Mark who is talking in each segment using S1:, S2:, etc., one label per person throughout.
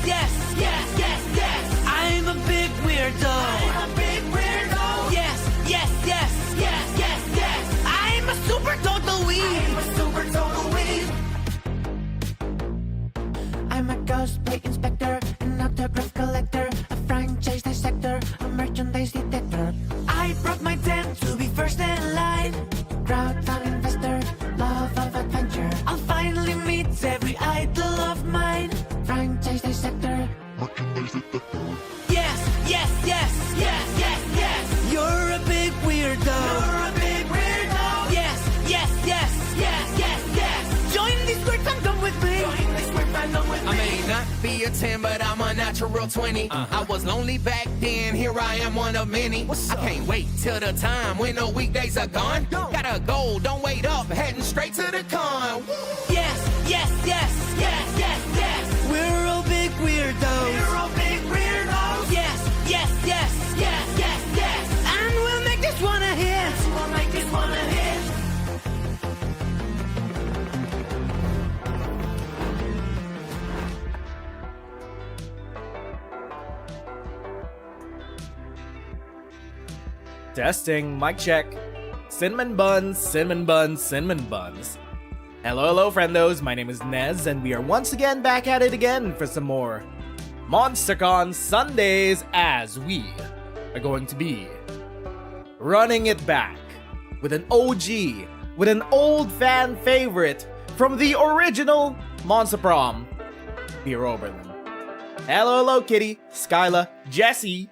S1: yes, yes, yes, yes. I'm a big weirdo. I'm a big weirdo. Yes, yes, yes, yes, yes, yes. I'm a super total weeb. I'm a super total weeb. I'm a cosplay inspector, an autograph collector, a franchise dissector, a merchandise detector. I brought my tent to be first in line. Crowdfund investor, love of adventure. I'll finally meet every idol of mine. Franchise dissector, merchandise detector. Yes, yes, yes, yes, yes, yes. You're a big weirdo. You're a big weirdo. Yes, yes, yes, yes, yes, yes. Join this weird fandom with me. Join this weird fandom with me.
S2: I may not be a 10, but I'm a natural 20. I was lonely back then, here I am one of many. I can't wait till the time when the weekdays are gone. Got a goal, don't wait up, heading straight to the con.
S1: Yes, yes, yes, yes, yes, yes. We're all big weirdos. We're all big weirdos. Yes, yes, yes, yes, yes, yes. And we'll make this one a hit. We'll make this one a hit.
S3: Testing, mic check. Cinnamon buns, cinnamon buns, cinnamon buns. Hello, hello, friendos. My name is Nez, and we are once again back at it again for some more MonsterCon Sundays, as we are going to be running it back with an OG, with an old fan favorite from the original Monster Prom, VERA OBERLIN. Hello, hello, Kitty, Skyla, Jesse.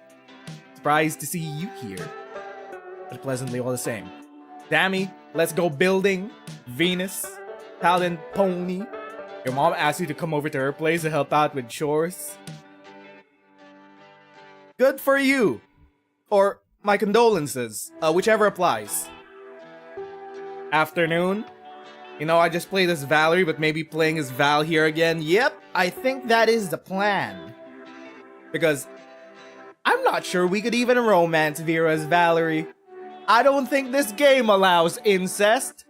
S3: Surprised to see you here. But pleasantly all the same. Dammy, let's go building. Venus, Paladin, Pony. Your mom asked you to come over to her place to help out with chores. Good for you. Or my condolences, whichever applies. Afternoon. You know, I just played as Valerie, but maybe playing as Val here again. Yep, I think that is the plan. Because I'm not sure we could even romance Vera as Valerie. I don't think this game allows incest.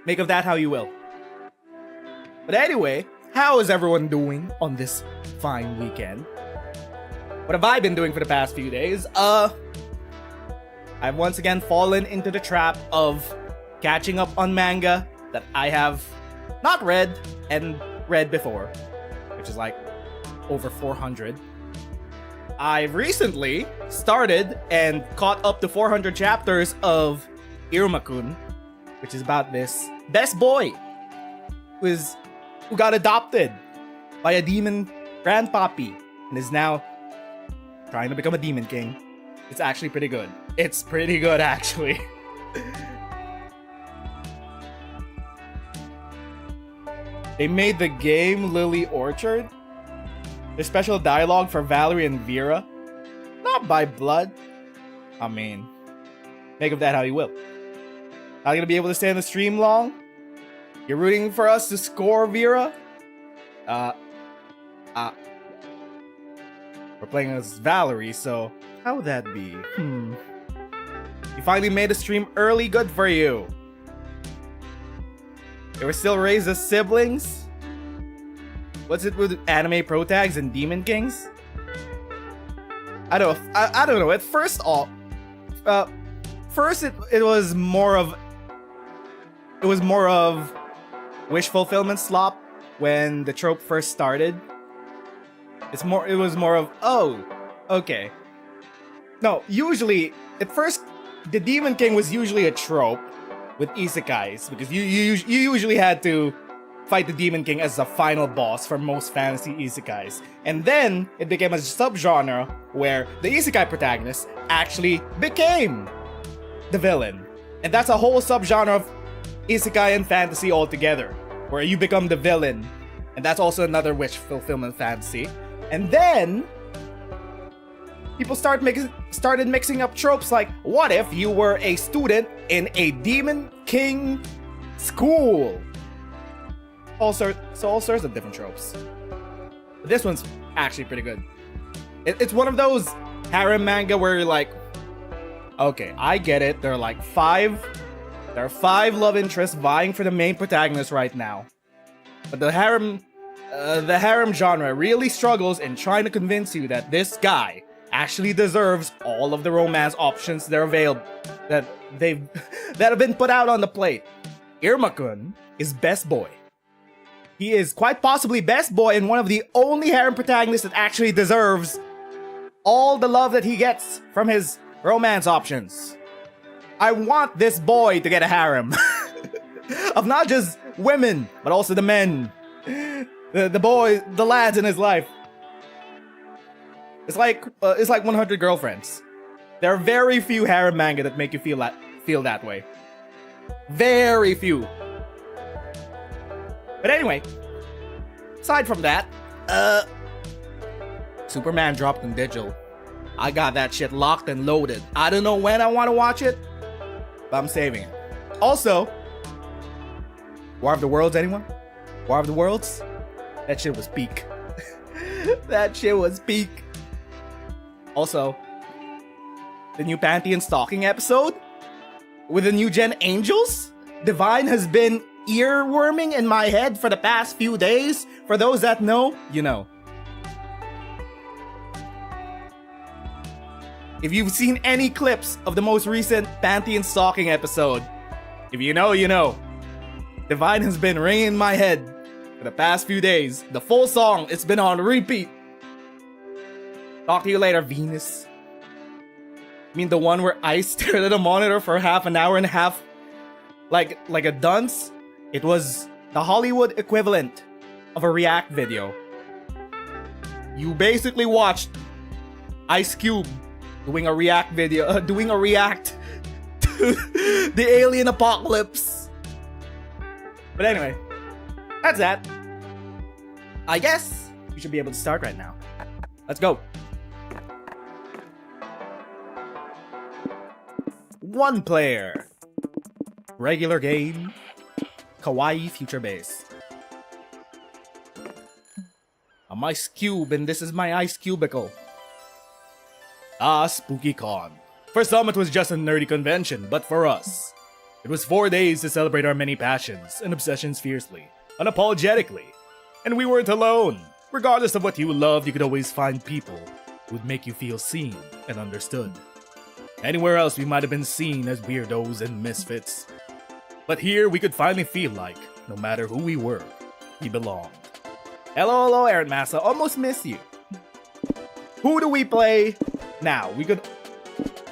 S3: Make of that how you will. But anyway, how is everyone doing on this fine weekend? What have I been doing for the past few days? I've once again fallen into the trap of catching up on manga that I have not read and read before, which is like over 400. I've recently started and caught up to 400 chapters of Iruma-kun, which is about this best boy who got adopted by a demon grandpappy and is now trying to become a demon king. It's actually pretty good. It's pretty good, actually. They made the game Lily Orchard. There's special dialogue for Valerie and Vera. Not by blood. I mean, make of that how you will. Not gonna be able to stay on the stream long? You're rooting for us to score, Vera? We're playing as Valerie, so how would that be? You finally made a stream early, good for you. They were still raised as siblings? What's it with anime protags and demon kings? I don't know. At first it was more of wish fulfillment slop when the trope first started. It was more of, oh, okay. No, usually at first the demon king was usually a trope with isekais, because you usually had to fight the demon king as the final boss for most fantasy isekais. And then it became a subgenre where the isekai protagonist actually became the villain. And that's a whole subgenre of isekai and fantasy altogether, where you become the villain. And that's also another wish fulfillment fantasy. And then people started mixing up tropes like, what if you were a student in a demon king school? All sorts of different tropes. But this one's actually pretty good. It's one of those harem manga where you're like, okay, I get it. There are 5 love interests vying for the main protagonist right now. But the harem the harem genre really struggles in trying to convince you that this guy actually deserves all of the romance options that are available, that have been put out on the plate. Irma-kun is best boy. He is quite possibly best boy and one of the only harem protagonists that actually deserves all the love that he gets from his romance options. I want this boy to get a harem. Of not just women, but also the men. The boys, the lads in his life. It's like 100 Girlfriends. There are very few harem manga that make you feel that way. Very few. But anyway, aside from that, Superman dropped in digital. I got that shit locked and loaded. I don't know when I want to watch it, but I'm saving it. Also, War of the Worlds, anyone? War of the Worlds? That shit was peak. That shit was peak. Also, the new Panty and Stalking episode with the new gen angels? Divine has been earworming in my head for the past few days. For those that know, you know. If you've seen any clips of the most recent Panty and Stalking episode, if you know, you know. Divine has been ringing in my head for the past few days. The full song, it's been on repeat. Talk to you later, Venus. I mean the one where I stared at a monitor for half an hour and a half like a dunce? It was the Hollywood equivalent of a react video. You basically watched Ice Cube doing a react video, doing a react to the alien apocalypse. But anyway, that's that. I guess we should be able to start right now. Let's go. One player. Regular game. Kawaii future base. I'm Ice Cube and this is my ice cubicle. Ah, Spooky Con. For some it was just a nerdy convention, but for us, it was 4 days to celebrate our many passions and obsessions fiercely, unapologetically. And we weren't alone. Regardless of what you loved, you could always find people who would make you feel seen and understood. Anywhere else we might have been seen as weirdos and misfits. But here we could finally feel like, no matter who we were, we belonged. Hello, Aaron Massa, almost miss you. Who do we play now? We could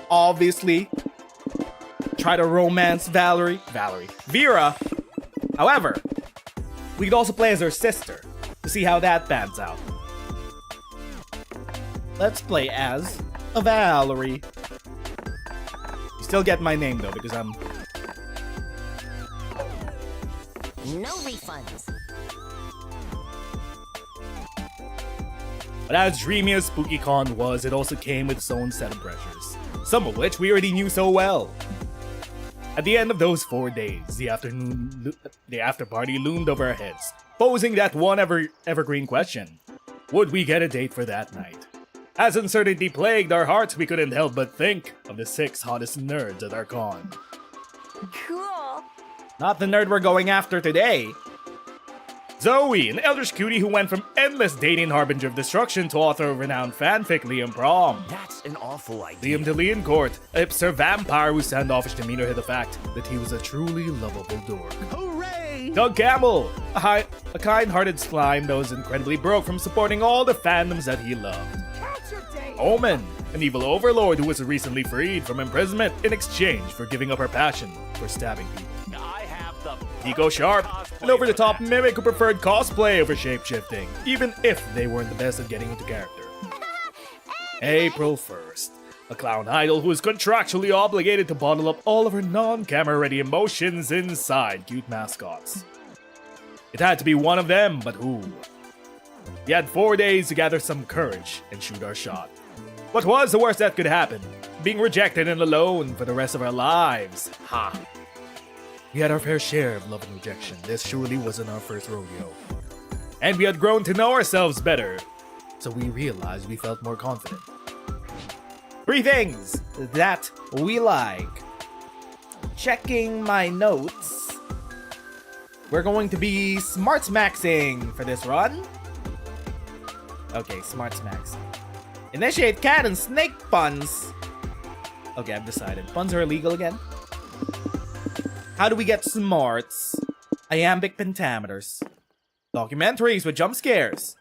S3: obviously try to romance Vera. However, we could also play as her sister to see how that pans out. Let's play as a Valerie. You still get my name though because I'm...
S4: No refunds.
S3: But as dreamy as SpookyCon was, it also came with its own set of pressures, some of which we already knew so well. At the end of those 4 days, the AfterParty loomed over our heads, posing that one evergreen question. Would we get a date for that night? As uncertainty plagued our hearts, we couldn't help but think of the 6 hottest nerds at our con.
S4: Cool.
S3: Not the nerd we're going after today. Zoe, an eldritch cutie who went from endless dating harbinger of destruction to author of renowned fanfic Liam Prom.
S5: That's an awful idea.
S3: Liam DeLeon Court, a hipster vampire whose standoffish demeanor hid the fact that he was a truly lovable dork.
S5: Hooray!
S3: Doug Campbell, a kind-hearted slime that was incredibly broke from supporting all the fandoms that he loved. Omen, an evil overlord who was recently freed from imprisonment in exchange for giving up her passion for stabbing people.
S5: I have the
S3: Nico Sharp, an over-the-top mimic who preferred cosplay over shapeshifting, even if they weren't the best at getting into character. April 1st, a clown idol who is contractually obligated to bottle up all of her non-camera-ready emotions inside cute mascots. It had to be one of them, but who? We had 4 days to gather some courage and shoot our shot. What was the worst that could happen? Being rejected and alone for the rest of our lives. Ha! We had our fair share of love and rejection. This surely wasn't our first rodeo. And we had grown to know ourselves better, so we realized we felt more confident. 3 things that we like. Checking my notes. We're going to be smarts maxing for this run. Okay, smarts maxing. Initiate cat and snake puns. Okay, I've decided. Puns are illegal again. How do we get smarts? Iambic pentameters. Documentaries with jump scares.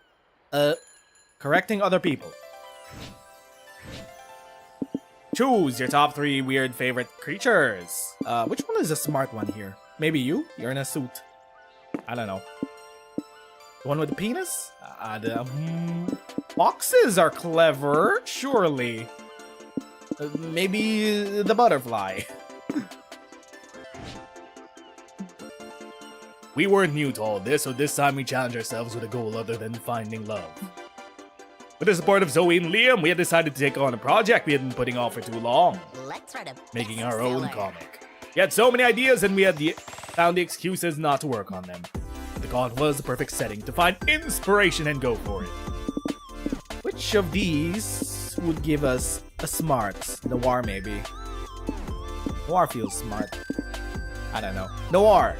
S3: Correcting other people. Choose your top 3 weird favorite creatures. Which one is a smart one here? Maybe you? You're in a suit. I don't know. The one with the penis? Foxes are clever, surely. Maybe the butterfly. We weren't new to all this, so this time we challenged ourselves with a goal other than finding love. With the support of Zoe and Liam, we had decided to take on a project we had been putting off for too long.
S4: Let's write a
S3: Making our own
S4: bestseller.
S3: comic. We had so many ideas and we had found the excuses not to work on them. But the con was the perfect setting to find inspiration and go for it. Which of these would give us a smart? Noir, maybe. Noir feels smart. I don't know. Noir!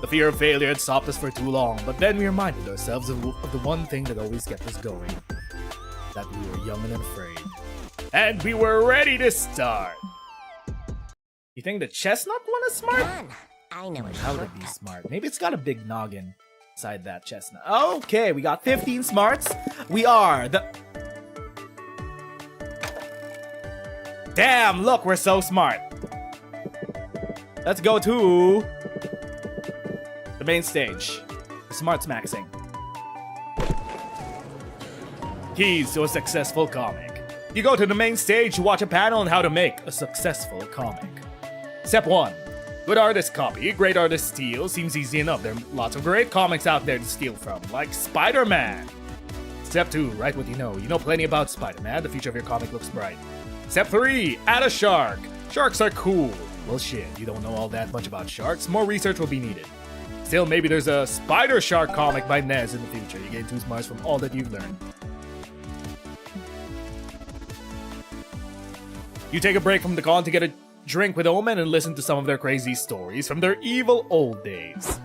S3: The fear of failure had stopped us for too long, but then we reminded ourselves of the one thing that always kept us going. That we were young and unafraid. And we were ready to start! You think the chestnut one is smart?
S4: Come on. I know a
S3: How to
S4: shortcut.
S3: be smart. Maybe it's got a big noggin inside that chestnut. Okay, we got 15 smarts. We are the... Damn, look, we're so smart. Let's go to... the main stage. The smarts maxing. Keys to a successful comic. You go to the main stage to watch a panel on how to make a successful comic. Step 1. Good artist copy, great artist steal. Seems easy enough. There are lots of great comics out there to steal from, like Spider-Man. Step 2. Write what you know. You know plenty about Spider-Man. The future of your comic looks bright. Step 3. Add a shark. Sharks are cool. Well, shit, you don't know all that much about sharks. More research will be needed. Still, maybe there's a Spider Shark comic by Nez in the future. You gain 2 smarts from all that you've learned. You take a break from the con to get a drink with Omen and listen to some of their crazy stories from their evil old days.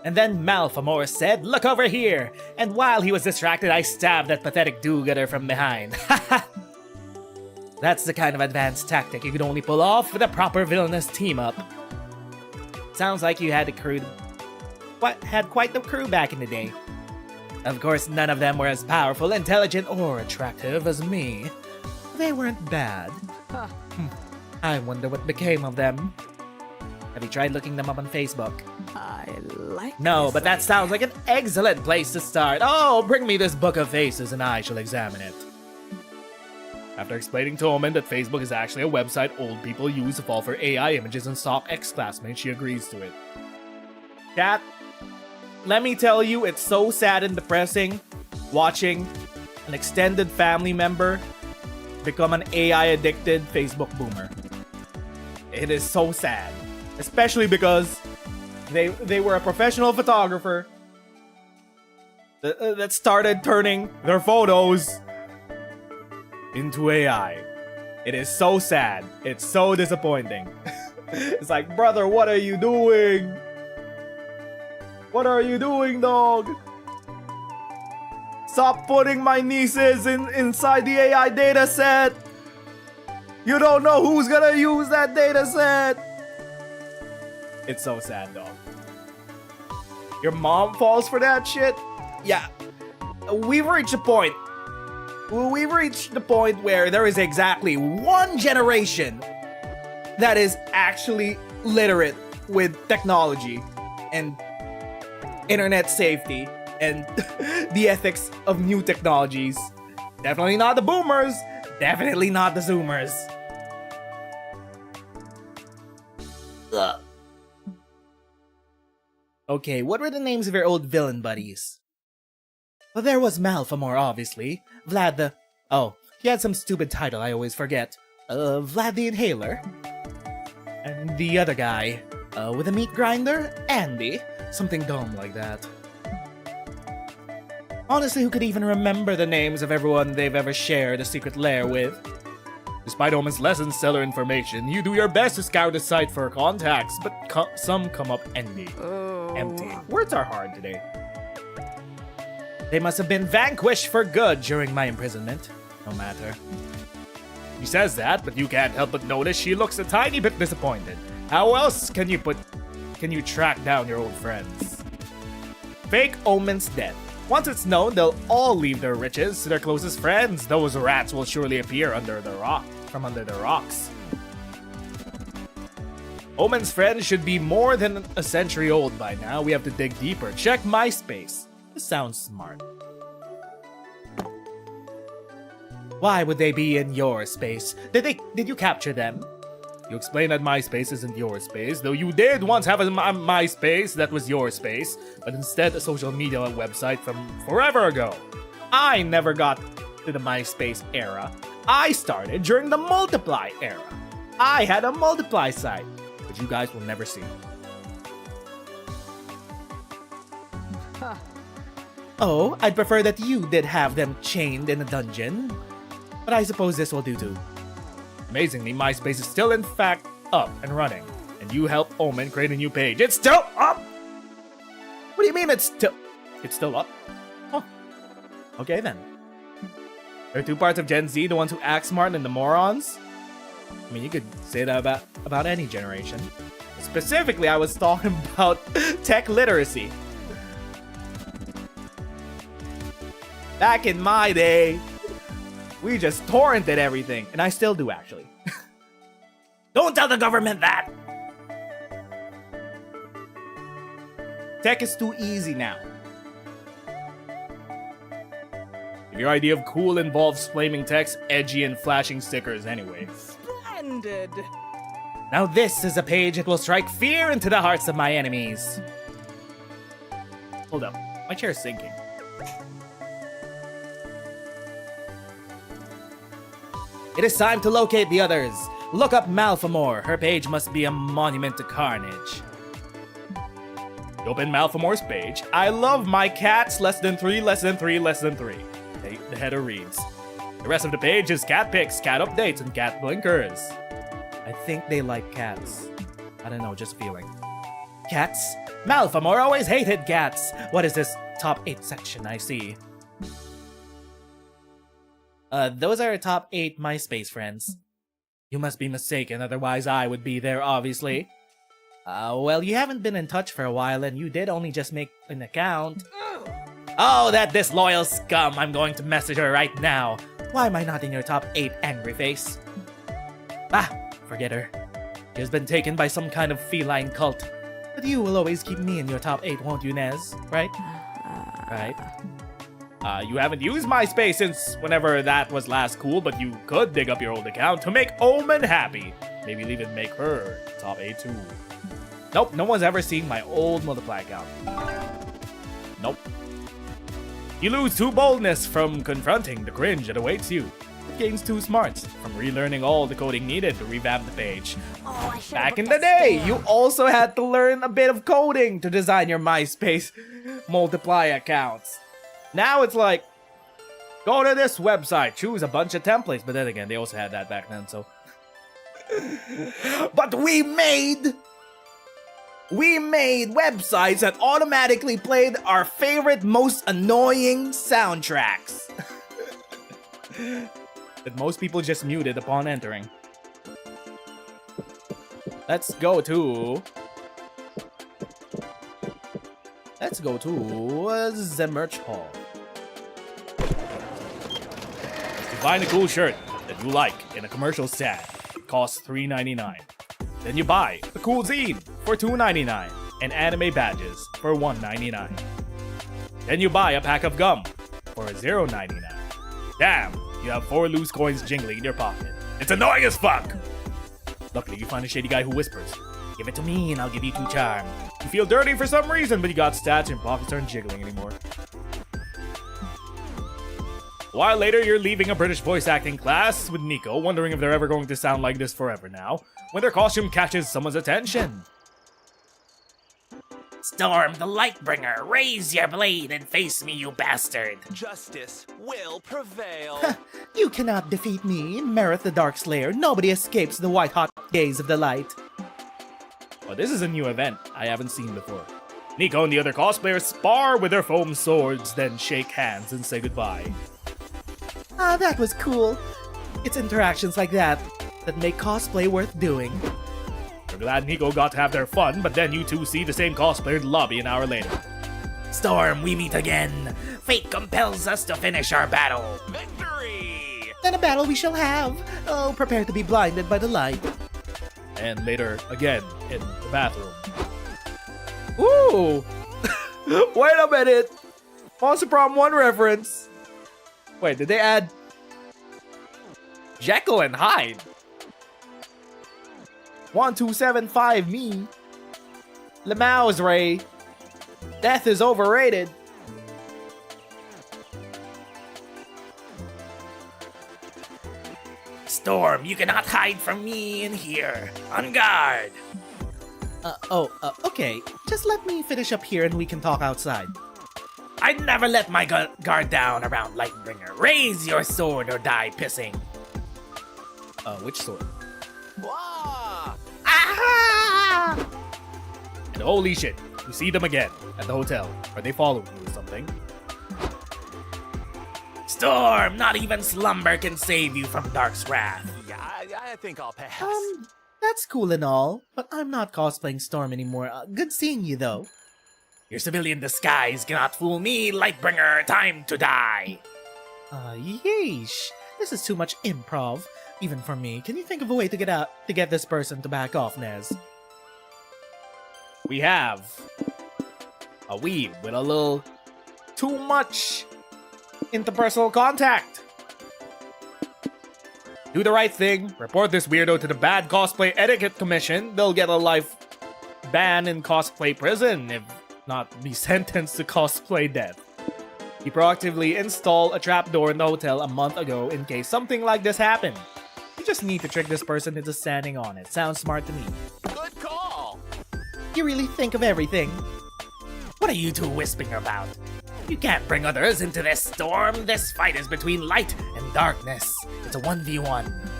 S3: And then Malfamore said, "Look over here!" And while he was distracted, I stabbed that pathetic do-gooder from behind. That's the kind of advanced tactic you could only pull off with a proper villainous team-up. Sounds like you had quite the crew back in the day. Of course, none of them were as powerful, intelligent, or attractive as me. They weren't bad. I wonder what became of them. Have you tried looking them up on Facebook?
S6: I like
S3: No,
S6: this
S3: but that sounds like an excellent place to start. Oh, bring me this book of faces and I shall examine it. After explaining to Omen that Facebook is actually a website old people use to fall for AI images and stalk ex-classmates, she agrees to it. Chat, let me tell you, it's so sad and depressing watching an extended family member become an AI-addicted Facebook boomer. It is so sad. Especially because they were a professional photographer that started turning their photos into AI. It is so sad. It's so disappointing. It's like, brother, what are you doing? What are you doing, dog? Stop putting my nieces inside the AI dataset. You don't know who's gonna use that dataset. It's so sad, dog. Your mom falls for that shit? Yeah. We've reached a point. We've reached the point where there is exactly one generation that is actually literate with technology and internet safety and the ethics of new technologies. Definitely not the boomers. Definitely not the zoomers. Ugh. Okay, what were the names of your old villain buddies? Well, there was Malfamore, obviously. Vlad the... Oh, he had some stupid title I always forget. Vlad the Inhaler. And the other guy, with a meat grinder? Andy. Something dumb like that. Honestly, who could even remember the names of everyone they've ever shared a secret lair with? Despite Omen's lessons stellar information, you do your best to scour the site for contacts, but some come up empty. Empty. Words are hard today. They must have been vanquished for good during my imprisonment. No matter. She says that, but you can't help but notice she looks a tiny bit disappointed. How else can you track down your old friends? Fake Omen's dead. Once it's known, they'll all leave their riches to their closest friends. Those rats will surely appear from under the rocks. Omen's friends should be more than a century old by now. We have to dig deeper. Check MySpace. This sounds smart. Why would they be in your space? Did you capture them? You explain that MySpace isn't your space, though you did once have a MySpace that was your space, but instead a social media website from forever ago. I never got to the MySpace era. I started during the Multiply era. I had a Multiply site, but you guys will never see.
S4: Huh.
S3: Oh, I'd prefer that you did have them chained in a dungeon. But I suppose this will do too. Amazingly, MySpace is still in fact up and running. And you helped Omen create a new page. It's still up! What do you mean it's still up? Huh. Okay then. There are two parts of Gen Z, the ones who act smart and the morons. I mean, you could say that about any generation. Specifically, I was talking about tech literacy. Back in my day, we just torrented everything. And I still do, actually. Don't tell the government that! Tech is too easy now. If your idea of cool involves flaming text, edgy, and flashing stickers anyway.
S6: Splendid!
S3: Now this is a page that will strike fear into the hearts of my enemies. Hold up. My chair's sinking. It is time to locate the others. Look up Malfamore. Her page must be a monument to carnage. You open Malfamore's page. I love my cats. Less than 3, less than 3, less than 3. The header reads. The rest of the page is cat pics, cat updates, and cat blinkers. I think they like cats. I don't know, just a feeling. Cats? Malfamore always hated cats. What is this top 8 section I see? Those are top 8 MySpace friends. You must be mistaken, otherwise I would be there, obviously. Well, you haven't been in touch for a while, and you did only just make an account. Oh, that disloyal scum! I'm going to message her right now. Why am I not in your top 8, angry face? Ah, forget her. She has been taken by some kind of feline cult. But you will always keep me in your top 8, won't you, Nez? Right? Right. You haven't used MySpace since whenever that was last cool, but you could dig up your old account to make Omen happy. Maybe even make her top 8 too. Nope, no one's ever seen my old Multiply account. Nope. You lose 2 boldness from confronting the cringe that awaits you. It gains 2 smarts from relearning all the coding needed to revamp the page.
S4: Oh, I
S3: Back in the day, you also had to learn a bit of coding to design your MySpace Multiply accounts. Now it's like, go to this website, choose a bunch of templates. But then again, they also had that back then, so. But we made websites that automatically played our favorite, most annoying soundtracks. That most people just muted upon entering. Let's go to the merch hall. You find a cool shirt that you like in a commercial stand. It costs $3.99. Then you buy a cool zine for $2.99 and anime badges for $1.99. Then you buy a pack of gum for $0.99. Damn, you have 4 loose coins jingling in your pocket. It's annoying as fuck! Luckily, you find a shady guy who whispers, "Give it to me and I'll give you 2 charm." You feel dirty for some reason, but you got stats and your pockets aren't jiggling anymore. A while later, you're leaving a British voice acting class with Nico, wondering if they're ever going to sound like this forever now, when their costume catches someone's attention.
S6: Storm the Lightbringer, raise your blade and face me, you bastard.
S5: Justice will prevail.
S3: You cannot defeat me, Merith the Darkslayer. Nobody escapes the white-hot gaze of the light. Oh, this is a new event I haven't seen before. Nico and the other cosplayers spar with their foam swords, then shake hands and say goodbye. Ah, that was cool. It's interactions like that that make cosplay worth doing. We're glad Nico got to have their fun, but then you two see the same cosplayer in the lobby an hour later.
S6: Storm, we meet again. Fate compels us to finish our battle.
S5: Victory!
S3: Then a battle we shall have. Oh, prepare to be blinded by the light. And later, again, in the bathroom. Ooh! Wait a minute! Monster Prom 1 reference! Wait, did they add Jekyll and Hyde? 1275 me. Lamau's Ray. Death is overrated.
S6: Storm, you cannot hide from me in here. On guard.
S3: Okay. Just let me finish up here and we can talk outside.
S6: I'd never let my guard down around Lightbringer. Raise your sword or die pissing.
S3: Which sword?
S5: Wah!
S3: Ah! And holy shit, you see them again at the hotel. Are they following you or something?
S6: Storm, not even slumber can save you from Dark's wrath.
S5: Yeah, I think I'll pass.
S3: That's cool and all, but I'm not cosplaying Storm anymore. Good seeing you though.
S6: Your civilian disguise cannot fool me, Lightbringer. Time to die.
S3: Yeesh. This is too much improv, even for me. Can you think of a way to get this person to back off, Nez? We have a weeb with a little too much interpersonal contact. Do the right thing, report this weirdo to the Bad Cosplay Etiquette Commission. They'll get a life ban in cosplay prison, if not be sentenced to cosplay death. He proactively installed a trapdoor in the hotel a month ago in case something like this happened. You just need to trick this person into standing on it. Sounds smart to me.
S5: Good call.
S3: You really think of everything.
S6: What are you two whispering about? You can't bring others into this storm. This fight is between light and darkness. It's a 1v1.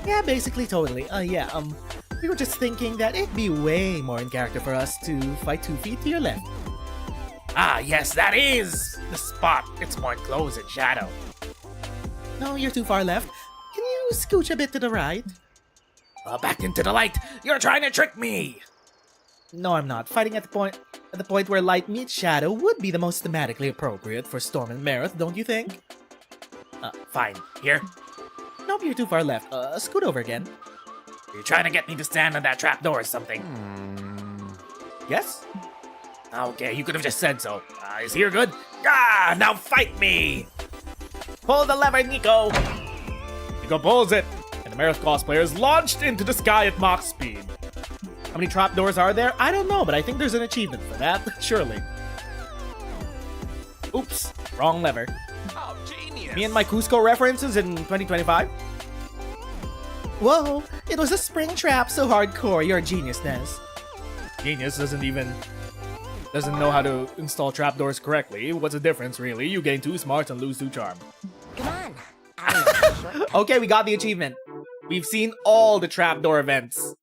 S3: Yeah, basically, totally. We were just thinking that it'd be way more in character for us to fight 2 feet to your left.
S6: Ah, yes, that is the spot. It's more close in shadow.
S3: No, you're too far left. Can you scooch a bit to the right?
S6: Back into the light. You're trying to trick me.
S3: No, I'm not. Fighting at the point where light meets shadow would be the most thematically appropriate for Storm and Merith, don't you think?
S6: Fine. Here.
S3: Nope, you're too far left. Scoot over again.
S6: You're trying to get me to stand on that trapdoor or something.
S3: Yes?
S6: Okay, you could have just said so. Is here good? Ah, now fight me!
S3: Pull the lever, Nico! Nico pulls it, and the Merith cosplayer is launched into the sky at Mach speed. How many trapdoors are there? I don't know, but I think there's an achievement for that, surely. Oops, wrong lever.
S5: Oh, genius.
S3: Me and my Cusco references in 2025? Whoa, it was a spring trap so hardcore, you're a genius, Nez. Genius doesn't know how to install trapdoors correctly. What's the difference, really? You gain 2 smarts and lose 2 charm.
S4: Come on. I know for sure.
S3: Okay, we got the achievement. We've seen all the trapdoor events.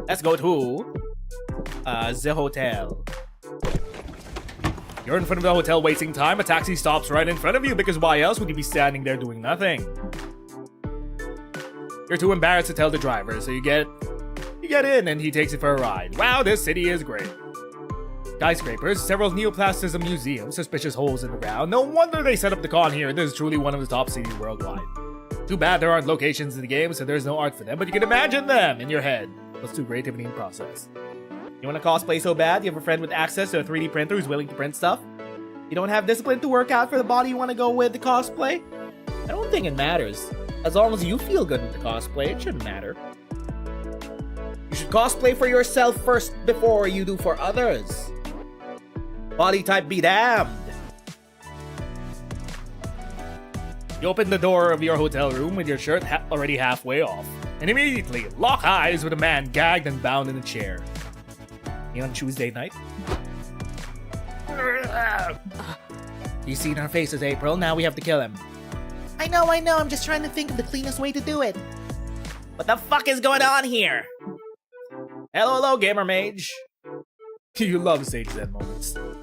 S3: Let's go to the hotel. You're in front of the hotel wasting time. A taxi stops right in front of you because why else would you be standing there doing nothing? You're too embarrassed to tell the driver, so you get in and he takes you for a ride. Wow, this city is great. Skyscrapers, several neoplastism museums, suspicious holes in the ground. No wonder they set up the con here. This is truly one of the top cities worldwide. Too bad there aren't locations in the game, so there's no art for them, but you can imagine them in your head. Let's do creativity in process. You want to cosplay so bad? You have a friend with access to a 3D printer who's willing to print stuff? You don't have discipline to work out for the body you want to go with the cosplay? I don't think it matters. As long as you feel good with the cosplay, it shouldn't matter. You should cosplay for yourself first before you do for others. Body type be damned. You open the door of your hotel room with your shirt already halfway off, and immediately lock eyes with a man gagged and bound in a chair.
S6: on Tuesday night. He's seen our faces, April. Now we have to kill him.
S1: I know, I'm just trying to think of the cleanest way to do it.
S6: What the fuck is going on here? Hello, gamer mage. You love Sage Zen moments. The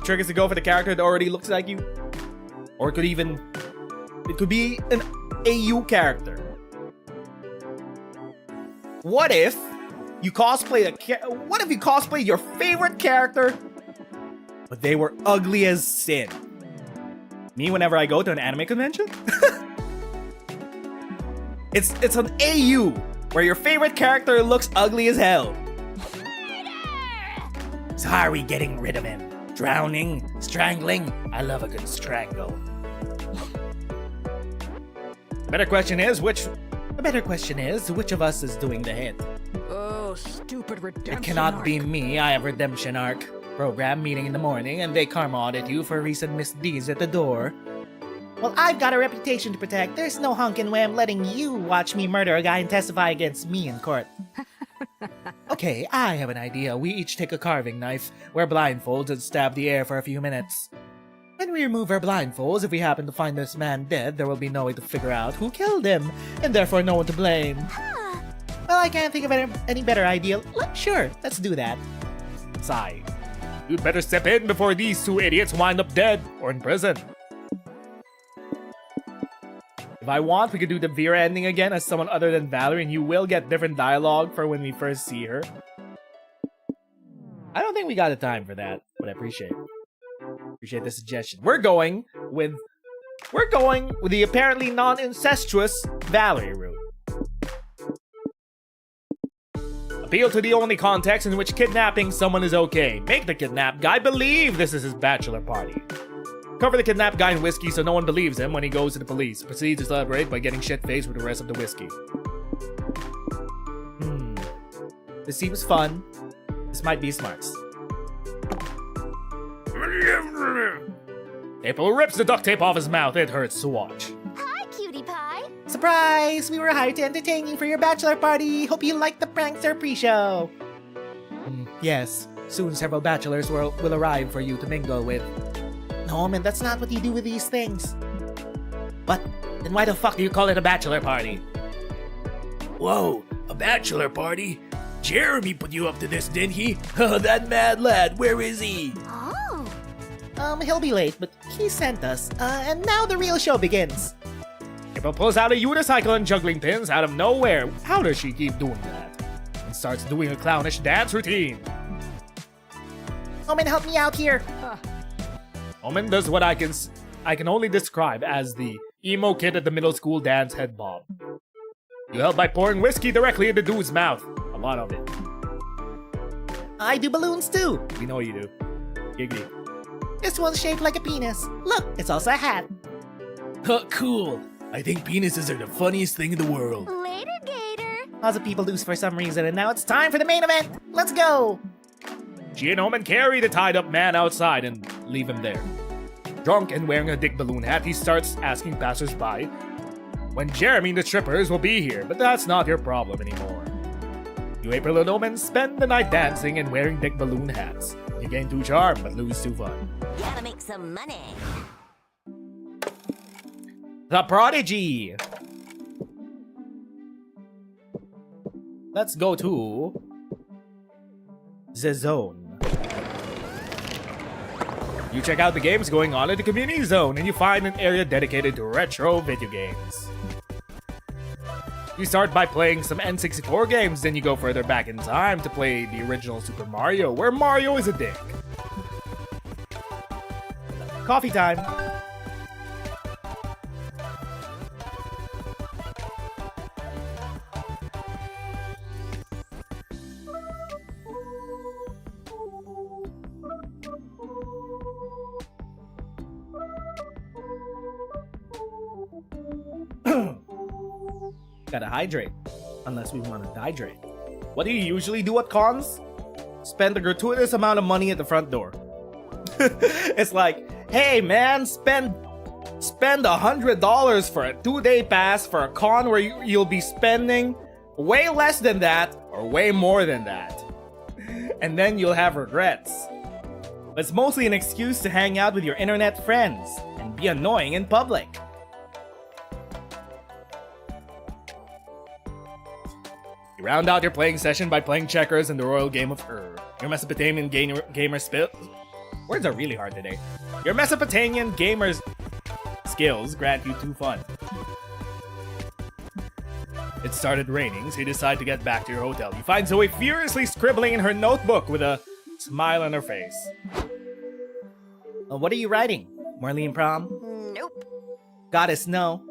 S6: trick is to go for the character that already looks like you. Or it could be an AU character. What if you cosplay your favorite character, but they were ugly as sin? Me, whenever I go to an anime convention? It's an AU where your favorite character looks ugly as hell. So how are we getting rid of him? Drowning? Strangling? I love a good strangle. The better question is which of us is doing the hit?
S7: Oh, stupid redemption
S6: It cannot
S7: arc.
S6: be me. I have redemption arc program meeting in the morning, and they karma audit you for recent misdeeds at the door.
S1: Well, I've got a reputation to protect. There's no hunkin' way I'm letting you watch me murder a guy and testify against me in court.
S6: Okay, I have an idea. We each take a carving knife, wear blindfolds, and stab the air for a few minutes. When we remove our blindfolds, if we happen to find this man dead, there will be no way to figure out who killed him, and therefore no one to blame.
S1: Well, I can't think of any better idea. Sure, let's do that.
S6: Sigh. You'd better step in before these two idiots wind up dead or in prison. If I want, we could do the Vera ending again as someone other than Valerie, and you will get different dialogue for when we first see her. I don't think we got the time for that, but I appreciate the suggestion. We're going with the apparently non-incestuous Valerie route. Appeal to the only context in which kidnapping someone is okay. Make the kidnapped guy believe this is his bachelor party. Cover the kidnapped guy in whiskey so no one believes him when he goes to the police. Proceed to celebrate by getting shit-faced with the rest of the whiskey. This seems fun. This might be smarts. April rips the duct tape off his mouth. It hurts to watch.
S4: Hi, cutie pie.
S1: Surprise! We were hired to entertain you for your bachelor party. Hope you liked the prankster pre-show.
S6: Yes, soon several bachelors will arrive for you to mingle with.
S1: No, man, that's not what you do with these things.
S6: But then why the fuck do you call it a bachelor party? Whoa, a bachelor party? Jeremy put you up to this, didn't he? That mad lad, where is he?
S4: Oh.
S1: He'll be late, but he sent us. And now the real show begins.
S6: April pulls out a unicycle and juggling pins out of nowhere. How does she keep doing that? And starts doing a clownish dance routine.
S1: Omen, help me out here.
S6: Omen does what I can only describe as the emo kid at the middle school dance head bob. You help by pouring whiskey directly into dude's mouth. A lot of it.
S1: I do balloons too.
S6: We know you do. Giggly.
S1: This one's shaped like a penis. Look, it's also a hat.
S6: Cool. I think penises are the funniest thing in the world.
S4: Later, Gator.
S1: Lots of people lose for some reason, and now it's time for the main event. Let's go.
S6: She and Omen carry the tied-up man outside and leave him there. Drunk and wearing a dick balloon hat, he starts asking passers-by when Jeremy and the strippers will be here, but that's not your problem anymore. You April and Omen spend the night dancing and wearing dick balloon hats. You gain 2 charm, but lose 2 fun.
S4: Gotta make some money.
S6: The Prodigy! Let's go to the zone. You check out the games going on in the community zone and you find an area dedicated to retro video games. You start by playing some N64 games, then you go further back in time to play the original Super Mario, where Mario is a dick. Coffee time! Gotta hydrate. Unless we want to hydrate. What do you usually do at cons? Spend a gratuitous amount of money at the front door. It's like, hey man, spend $100 for a 2-day pass for a con where you'll be spending way less than that, or way more than that. And then you'll have regrets. But it's mostly an excuse to hang out with your internet friends and be annoying in public. You round out your playing session by playing checkers in the royal game of Your Mesopotamian gamer spill. Words are really hard today. Your Mesopotamian gamer's skills grant you 2 fun. It started raining, so you decide to get back to your hotel. You find Zoe furiously scribbling in her notebook with a smile on her face.
S3: What are you writing? More Liam Prom?
S4: Nope.
S3: Goddess, no.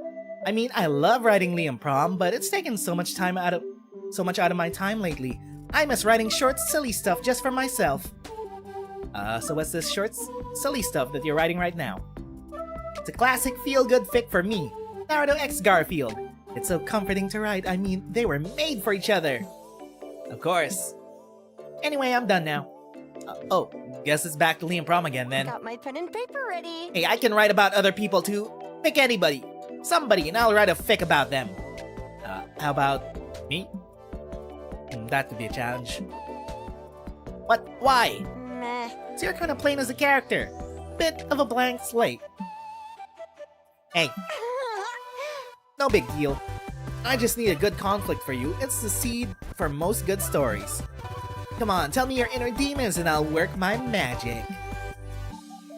S3: I mean, I love writing Liam Prom, but it's taken so much out of my time lately. I miss writing short, silly stuff just for myself. So what's this short, silly stuff that you're writing right now? It's a classic feel-good fic for me, Naruto x Garfield. It's so comforting to write. I mean, they were made for each other. Of course. Anyway, I'm done now. Oh, guess it's back to Liam Prom again then.
S4: Got my pen and paper ready.
S3: Hey, I can write about other people too. Pick anybody. Somebody, and I'll write a fic about them. How about me? That could be a challenge. What? Why?
S4: Meh.
S3: So you're kind of plain as a character. Bit of a blank slate. Hey, no big deal. I just need a good conflict for you. It's the seed for most good stories. Come on, tell me your inner demons and I'll work my magic.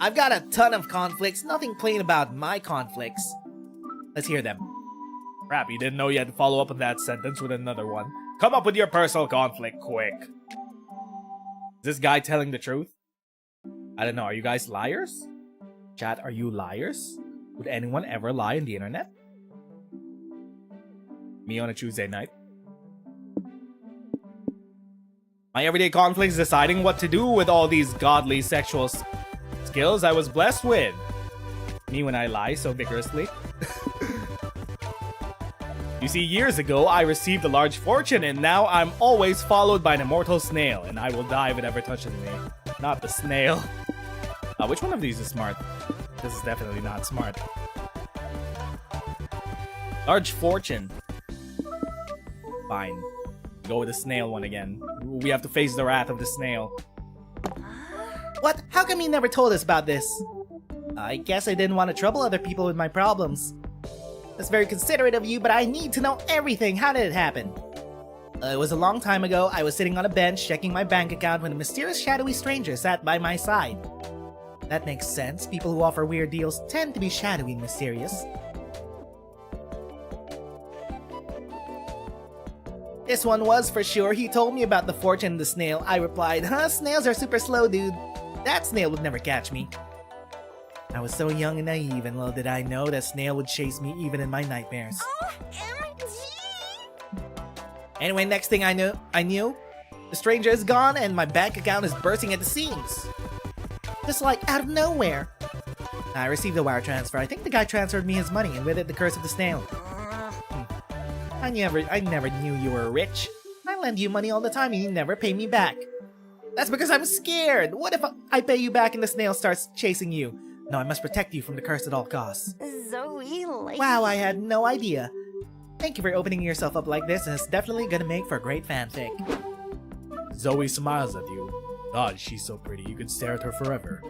S3: I've got a ton of conflicts, nothing plain about my conflicts. Let's hear them.
S6: Crap, you didn't know you had to follow up on that sentence with another one. Come up with your personal conflict, quick. Is this guy telling the truth? I don't know, are you guys liars? Chat, are you liars? Would anyone ever lie on the internet? Me on a Tuesday night? My everyday conflict is deciding what to do with all these godly sexual skills I was blessed with. Me when I lie so vigorously. You see, years ago, I received a large fortune, and now I'm always followed by an immortal snail, and I will die if it ever touches me. Not the snail. Which one of these is smart? This is definitely not smart. Large fortune. Fine. Go with the snail one again. We have to face the wrath of the snail.
S3: What? How come you never told us about this? I guess I didn't want to trouble other people with my problems. That's very considerate of you, but I need to know everything. How did it happen? It was a long time ago. I was sitting on a bench checking my bank account when a mysterious shadowy stranger sat by my side. That makes sense. People who offer weird deals tend to be shadowy and mysterious. This one was for sure. He told me about the fortune of the snail. I replied, huh, snails are super slow, dude. That snail would never catch me. I was so young and naive, and little did I know that snail would chase me even in my nightmares. Anyway, next thing I knew, the stranger is gone and my bank account is bursting at the seams. Just like out of nowhere. I received a wire transfer. I think the guy transferred me his money and with it the curse of the snail. I never knew you were rich. I lend you money all the time and you never pay me back. That's because I'm scared. What if I pay you back and the snail starts chasing you? No, I must protect you from the curse at all costs.
S4: Zoe, like...
S3: Wow, I had no idea. Thank you for opening yourself up like this, and it's definitely gonna make for a great fanfic.
S6: Zoe smiles at you. God, she's so pretty, you could stare at her forever.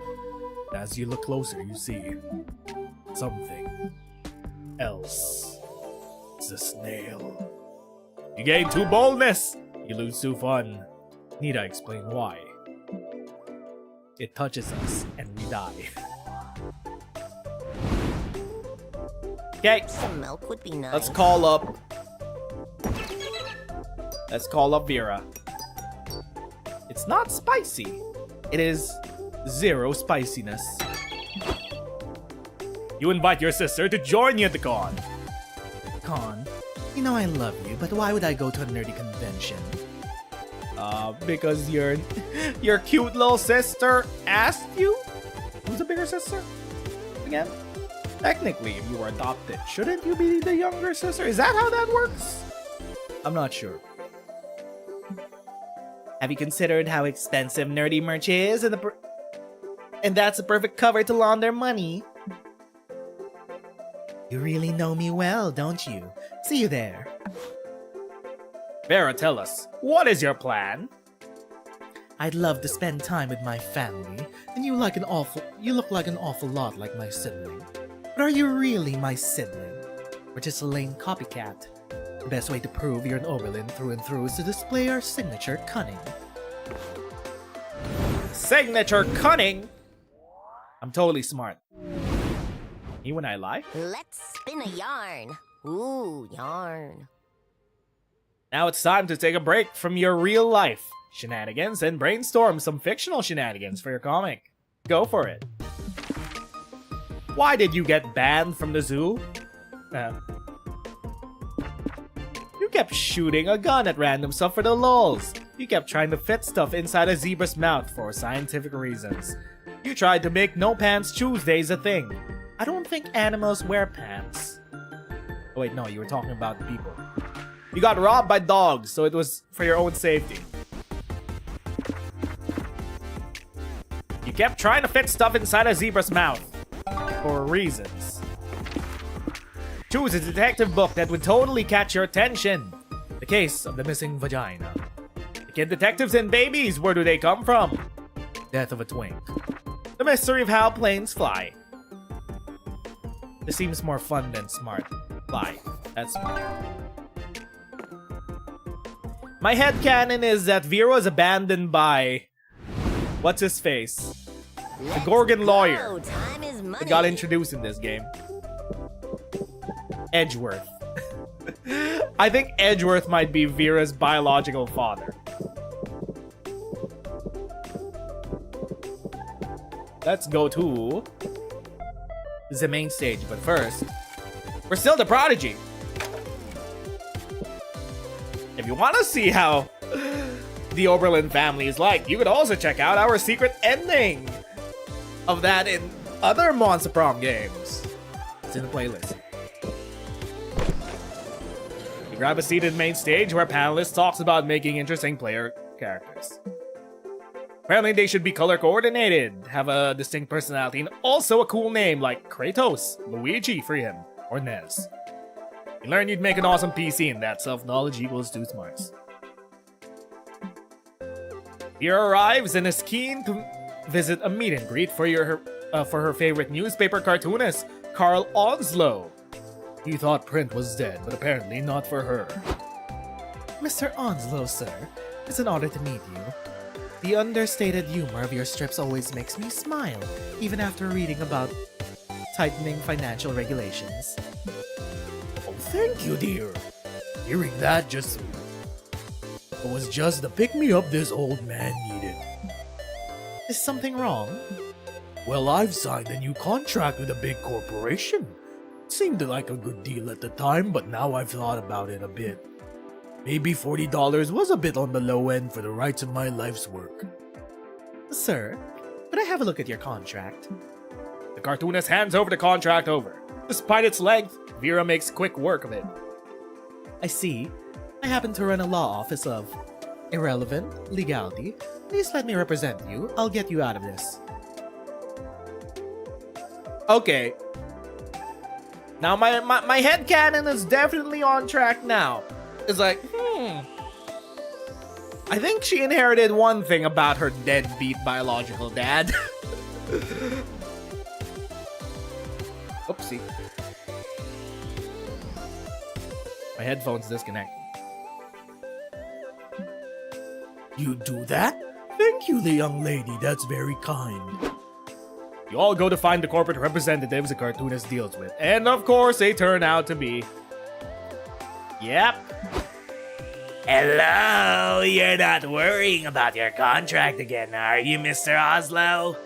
S6: As you look closer, you see something else. It's a snail. You gain 2 boldness! You lose 2 fun. Need I explain why? It touches us, and we die. Okay,
S4: Some milk would be nice.
S3: let's call up Vera.
S6: It's not spicy. It is 0 spiciness. You invite your sister to join you at the con.
S3: Con, you know I love you, but why would I go to a nerdy convention?
S6: Because your cute little sister asked you? Who's the bigger sister? Again? Technically, if you were adopted, shouldn't you be the younger sister? Is that how that works? I'm not sure.
S3: Have you considered how expensive nerdy merch is, and that's a perfect cover to launder money? You really know me well, don't you? See you there.
S6: Vera, tell us, what is your plan?
S3: I'd love to spend time with my family, and you look like an awful lot like my sibling. But are you really my sibling? Or just a lame copycat? The best way to prove you're an Oberlin through and through is to display our signature cunning.
S6: Signature cunning? I'm totally smart. You and I lie?
S4: Let's spin a yarn. Ooh, yarn.
S6: Now it's time to take a break from your real life shenanigans and brainstorm some fictional shenanigans for your comic. Go for it. Why did you get banned from the zoo? You kept shooting a gun at random stuff for the lulz. You kept trying to fit stuff inside a zebra's mouth for scientific reasons. You tried to make No Pants Tuesdays a thing. I don't think animals wear pants. Oh wait, no, you were talking about people. You got robbed by dogs, so it was for your own safety. You kept trying to fit stuff inside a zebra's mouth. For reasons. Choose a detective book that would totally catch your attention. The Case of the Missing Vagina. The Kid Detectives and Babies, where do they come from? Death of a Twink. The Mystery of How Planes Fly. This seems more fun than smart. Fly. That's smart. My headcanon is that Vera was abandoned by... what's his face? The Gorgon lawyer.
S4: Time is money.
S6: That got introduced in this game. Edgeworth. I think Edgeworth might be Vera's biological father. Let's go to the main stage, but first, we're still the Prodigy. If you want to see how the Oberlin family is like, you could also check out our secret ending of that in other Monster Prom games. It's in the playlist. You grab a seat at the main stage where panelists talks about making interesting player characters. Apparently they should be color coordinated, have a distinct personality, and also a cool name like Kratos, Luigi for him, or Nez. You learn you'd make an awesome PC and that self-knowledge equals 2 smarts. Vera arrives and is keen to visit a meet and greet for her favorite newspaper cartoonist, Carl Onslow. He thought print was dead, but apparently not for her.
S3: Mr. Onslow, sir, it's an honor to meet you. The understated humor of your strips always makes me smile, even after reading about tightening financial regulations.
S6: Oh, thank you, dear. Hearing that was just the pick-me-up this old man needed.
S3: Is something wrong?
S6: Well, I've signed a new contract with a big corporation. Seemed like a good deal at the time, but now I've thought about it a bit. Maybe $40 was a bit on the low end for the rights of my life's work.
S3: Sir, could I have a look at your contract?
S6: The cartoonist hands over the contract over. Despite its length, Vera makes quick work of it.
S3: I see. I happen to run a law office of irrelevant legality. Please let me represent you. I'll get you out of this.
S6: Okay. Now my headcanon is definitely on track now. It's like, I think she inherited one thing about her deadbeat biological dad. Oopsie. My headphones disconnected. You do that? Thank you, the young lady. That's very kind. You all go to find the corporate representatives the cartoonist deals with. And of course, they turn out to be... Yep. Hello, you're not worrying about your contract again, are you, Mr. Oslo?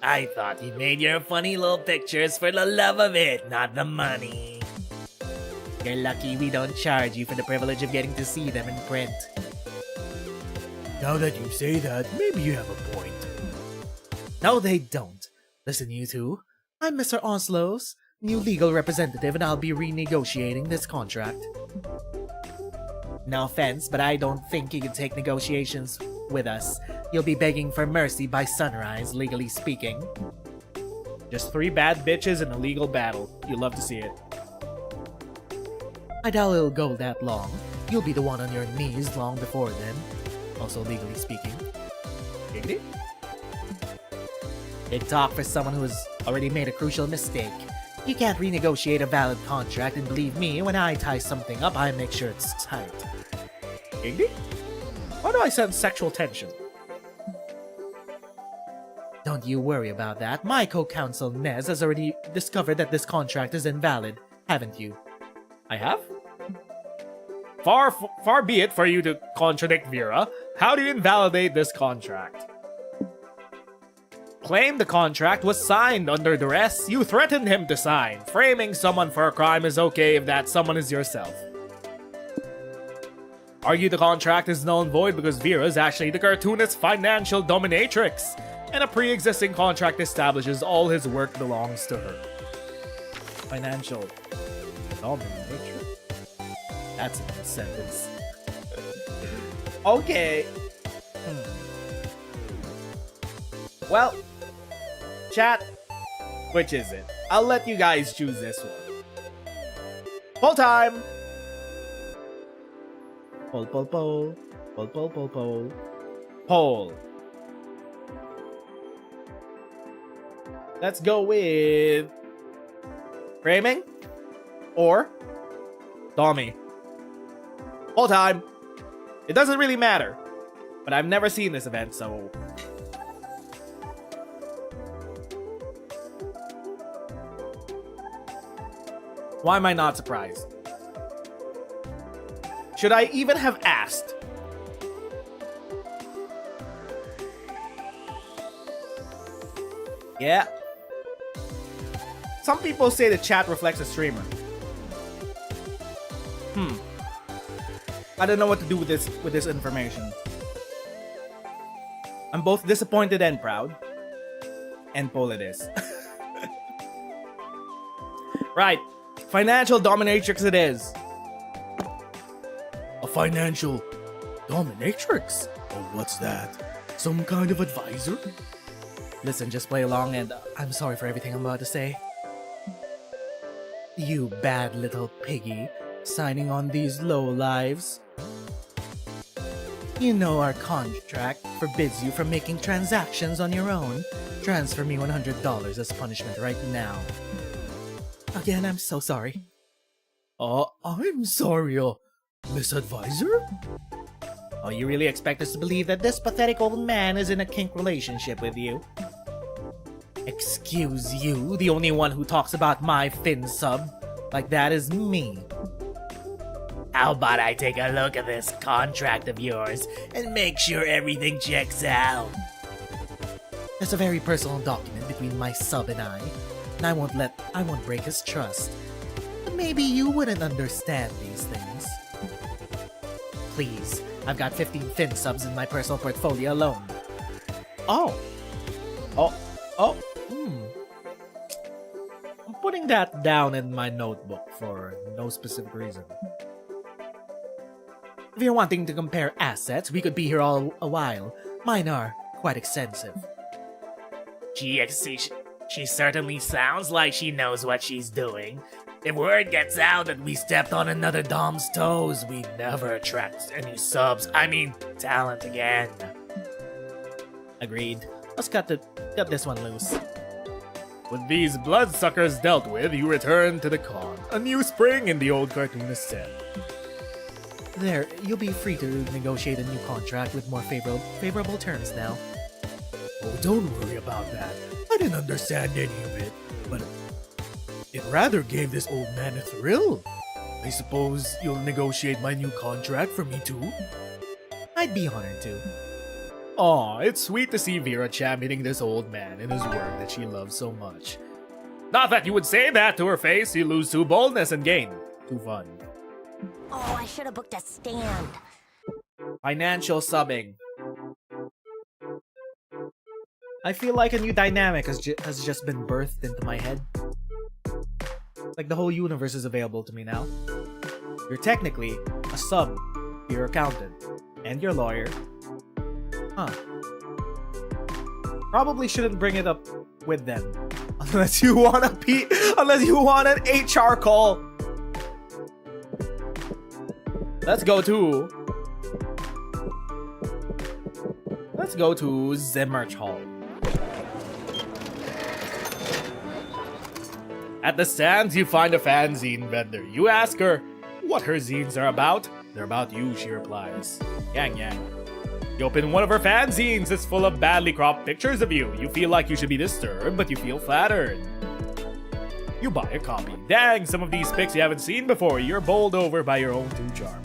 S6: I thought you made your funny little pictures for the love of it, not the money.
S3: You're lucky we don't charge you for the privilege of getting to see them in print.
S6: Now that you say that, maybe you have a point.
S3: No, they don't. Listen, you two. I'm Mr. Onslow's new legal representative, and I'll be renegotiating this contract. No offense, but I don't think you can take negotiations with us. You'll be begging for mercy by sunrise, legally speaking. Just 3 bad bitches in a legal battle. You'll love to see it. I doubt it'll go that long.
S8: you'll be the one on your knees long before then. Also legally speaking.
S3: Giggity?
S8: Big talk for someone who has already made a crucial mistake. You can't renegotiate a valid contract, and believe me, when I tie something up, I make sure it's tight.
S6: Giggity? Why do I sense sexual tension?
S8: Don't you worry about that. My co-counsel Nez has already discovered that this contract is invalid, haven't you?
S6: I have? Far be it for you to contradict Vera. How do you invalidate this contract? Claim the contract was signed under duress. You threatened him to sign. Framing someone for a crime is okay if that someone is yourself. Argue the contract is null and void because Vera is actually the cartoonist's financial dominatrix, and a pre-existing contract establishes all his work belongs to her.
S3: Financial dominatrix?
S8: That's a good sentence.
S3: Okay. Well, chat, which is it? I'll let you guys choose this one. Poll time! Poll, poll, poll. Poll, poll, poll, poll. Poll. Let's go with framing or Tommy. Poll time. It doesn't really matter, but I've never seen this event, so why am I not surprised? Should I even have asked? Yeah. Some people say the chat reflects a streamer. I don't know what to do with this information. I'm both disappointed and proud. And poll it is. Right. Financial dominatrix it is.
S8: A financial dominatrix? Oh, what's that? Some kind of advisor? Listen, just play along, and I'm sorry for everything I'm about to say. You bad little piggy, signing on these low lives. You know our contract forbids you from making transactions on your own. Transfer me $100 as punishment right now. Again, I'm so sorry. I'm sorry, Miss Advisor?
S3: Oh, you really expect us to believe that this pathetic old man is in a kink relationship with you? Excuse you, the only one who talks about my fin sub like that is me. How about I take a look at this contract of yours and make sure everything checks out? It's a very personal document between my sub and I won't break his trust. But maybe you wouldn't understand these things. Please, I've got 15 fin subs in my personal portfolio alone. I'm putting that down in my notebook for no specific reason. If you're wanting to compare assets, we could be here all a while. Mine are quite extensive. She certainly sounds like she knows what she's doing. If word gets out that we stepped on another Dom's toes, we'd never attract any talent again. Agreed. Let's cut this one loose.
S6: With these bloodsuckers dealt with, you return to the con. A new spring in the old cartoonist said.
S8: There, you'll be free to negotiate a new contract with more favorable terms now.
S9: Oh, don't worry about that. I didn't understand any of it, but it rather gave this old man a thrill. I suppose you'll negotiate my new contract for me too?
S8: I'd be honored to.
S6: Aw, it's sweet to see Vera championing this old man in his work that she loves so much. Not that you would say that to her face, you lose 2 boldness and gain 2 fun.
S4: Oh, I should have booked a stand.
S3: Financial subbing. I feel like a new dynamic has just been birthed into my head. Like the whole universe is available to me now. You're technically a sub to your accountant and your lawyer. Probably shouldn't bring it up with them unless you want an HR call. Let's go to the merch hall.
S6: At the stands, you find a fanzine vendor. You ask her what her zines are about. They're about you, she replies. Yang yang. You open one of her fanzines. It's full of badly cropped pictures of you. You feel like you should be disturbed, but you feel flattered. You buy a copy. Dang, some of these pics you haven't seen before. You're bowled over by your own two charm.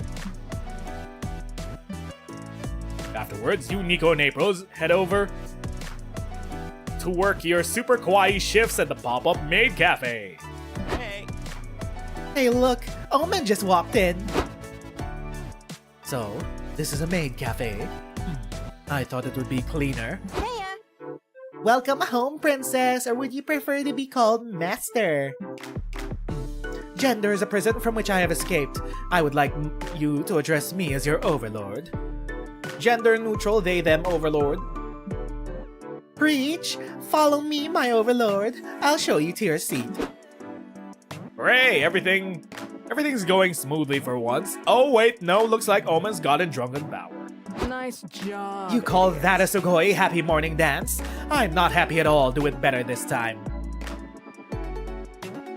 S6: Afterwards, you, Nico, and April head over to work your super kawaii shifts at the pop-up maid cafe.
S8: Hey, look, Omen just walked in. So, this is a maid cafe. I thought it would be cleaner. Welcome home, princess, or would you prefer to be called master? Gender is a prison from which I have escaped. I would like you to address me as your overlord.
S3: Gender neutral, they, them, overlord.
S8: Preach! Follow me, my overlord. I'll show you to your seat.
S6: Hooray, everything's going smoothly for once. Oh wait, no, looks like Omen's got a drunken bower.
S7: Nice job.
S8: You call that a Sugoi happy morning dance? I'm not happy at all. Do it better this time.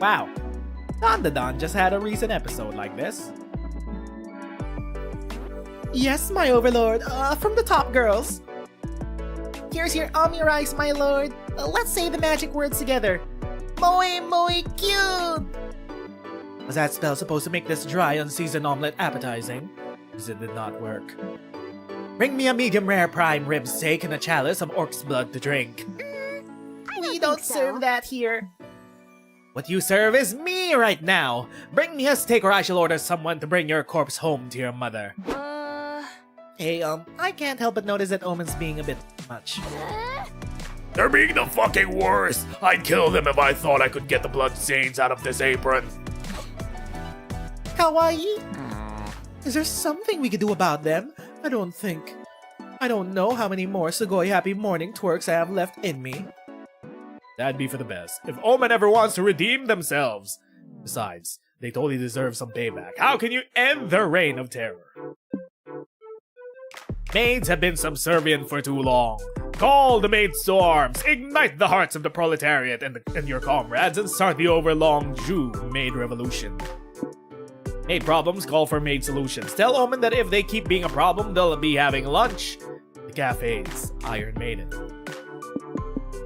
S3: Wow. Don the Don just had a recent episode like this.
S8: Yes, my overlord. From the top, girls. Here's your rice, my lord. Let's say the magic words together. Moi moi cute! Was that spell supposed to make this dry, unseasoned omelet appetizing? Because it did not work. Bring me a medium rare prime rib steak and a chalice of orc's blood to drink. We don't serve that here. What you serve is me right now. Bring me a steak or I shall order someone to bring your corpse home to your mother. Hey, I can't help but notice that Omen's being a bit much.
S6: They're being the fucking worst. I'd kill them if I thought I could get the blood stains out of this apron.
S8: Kawaii? Is there something we could do about them? I don't know how many more Sugoi happy morning twerks I have left in me.
S6: That'd be for the best. If Omen ever wants to redeem themselves. Besides, they totally deserve some payback. How can you end their reign of terror? Maids have been subservient for too long. Call the maids to arms, ignite the hearts of the proletariat and your comrades, and start the overlong Jew maid revolution. Maid problems call for maid solutions. Tell Omen that if they keep being a problem, they'll be having lunch. The cafe's Iron Maiden.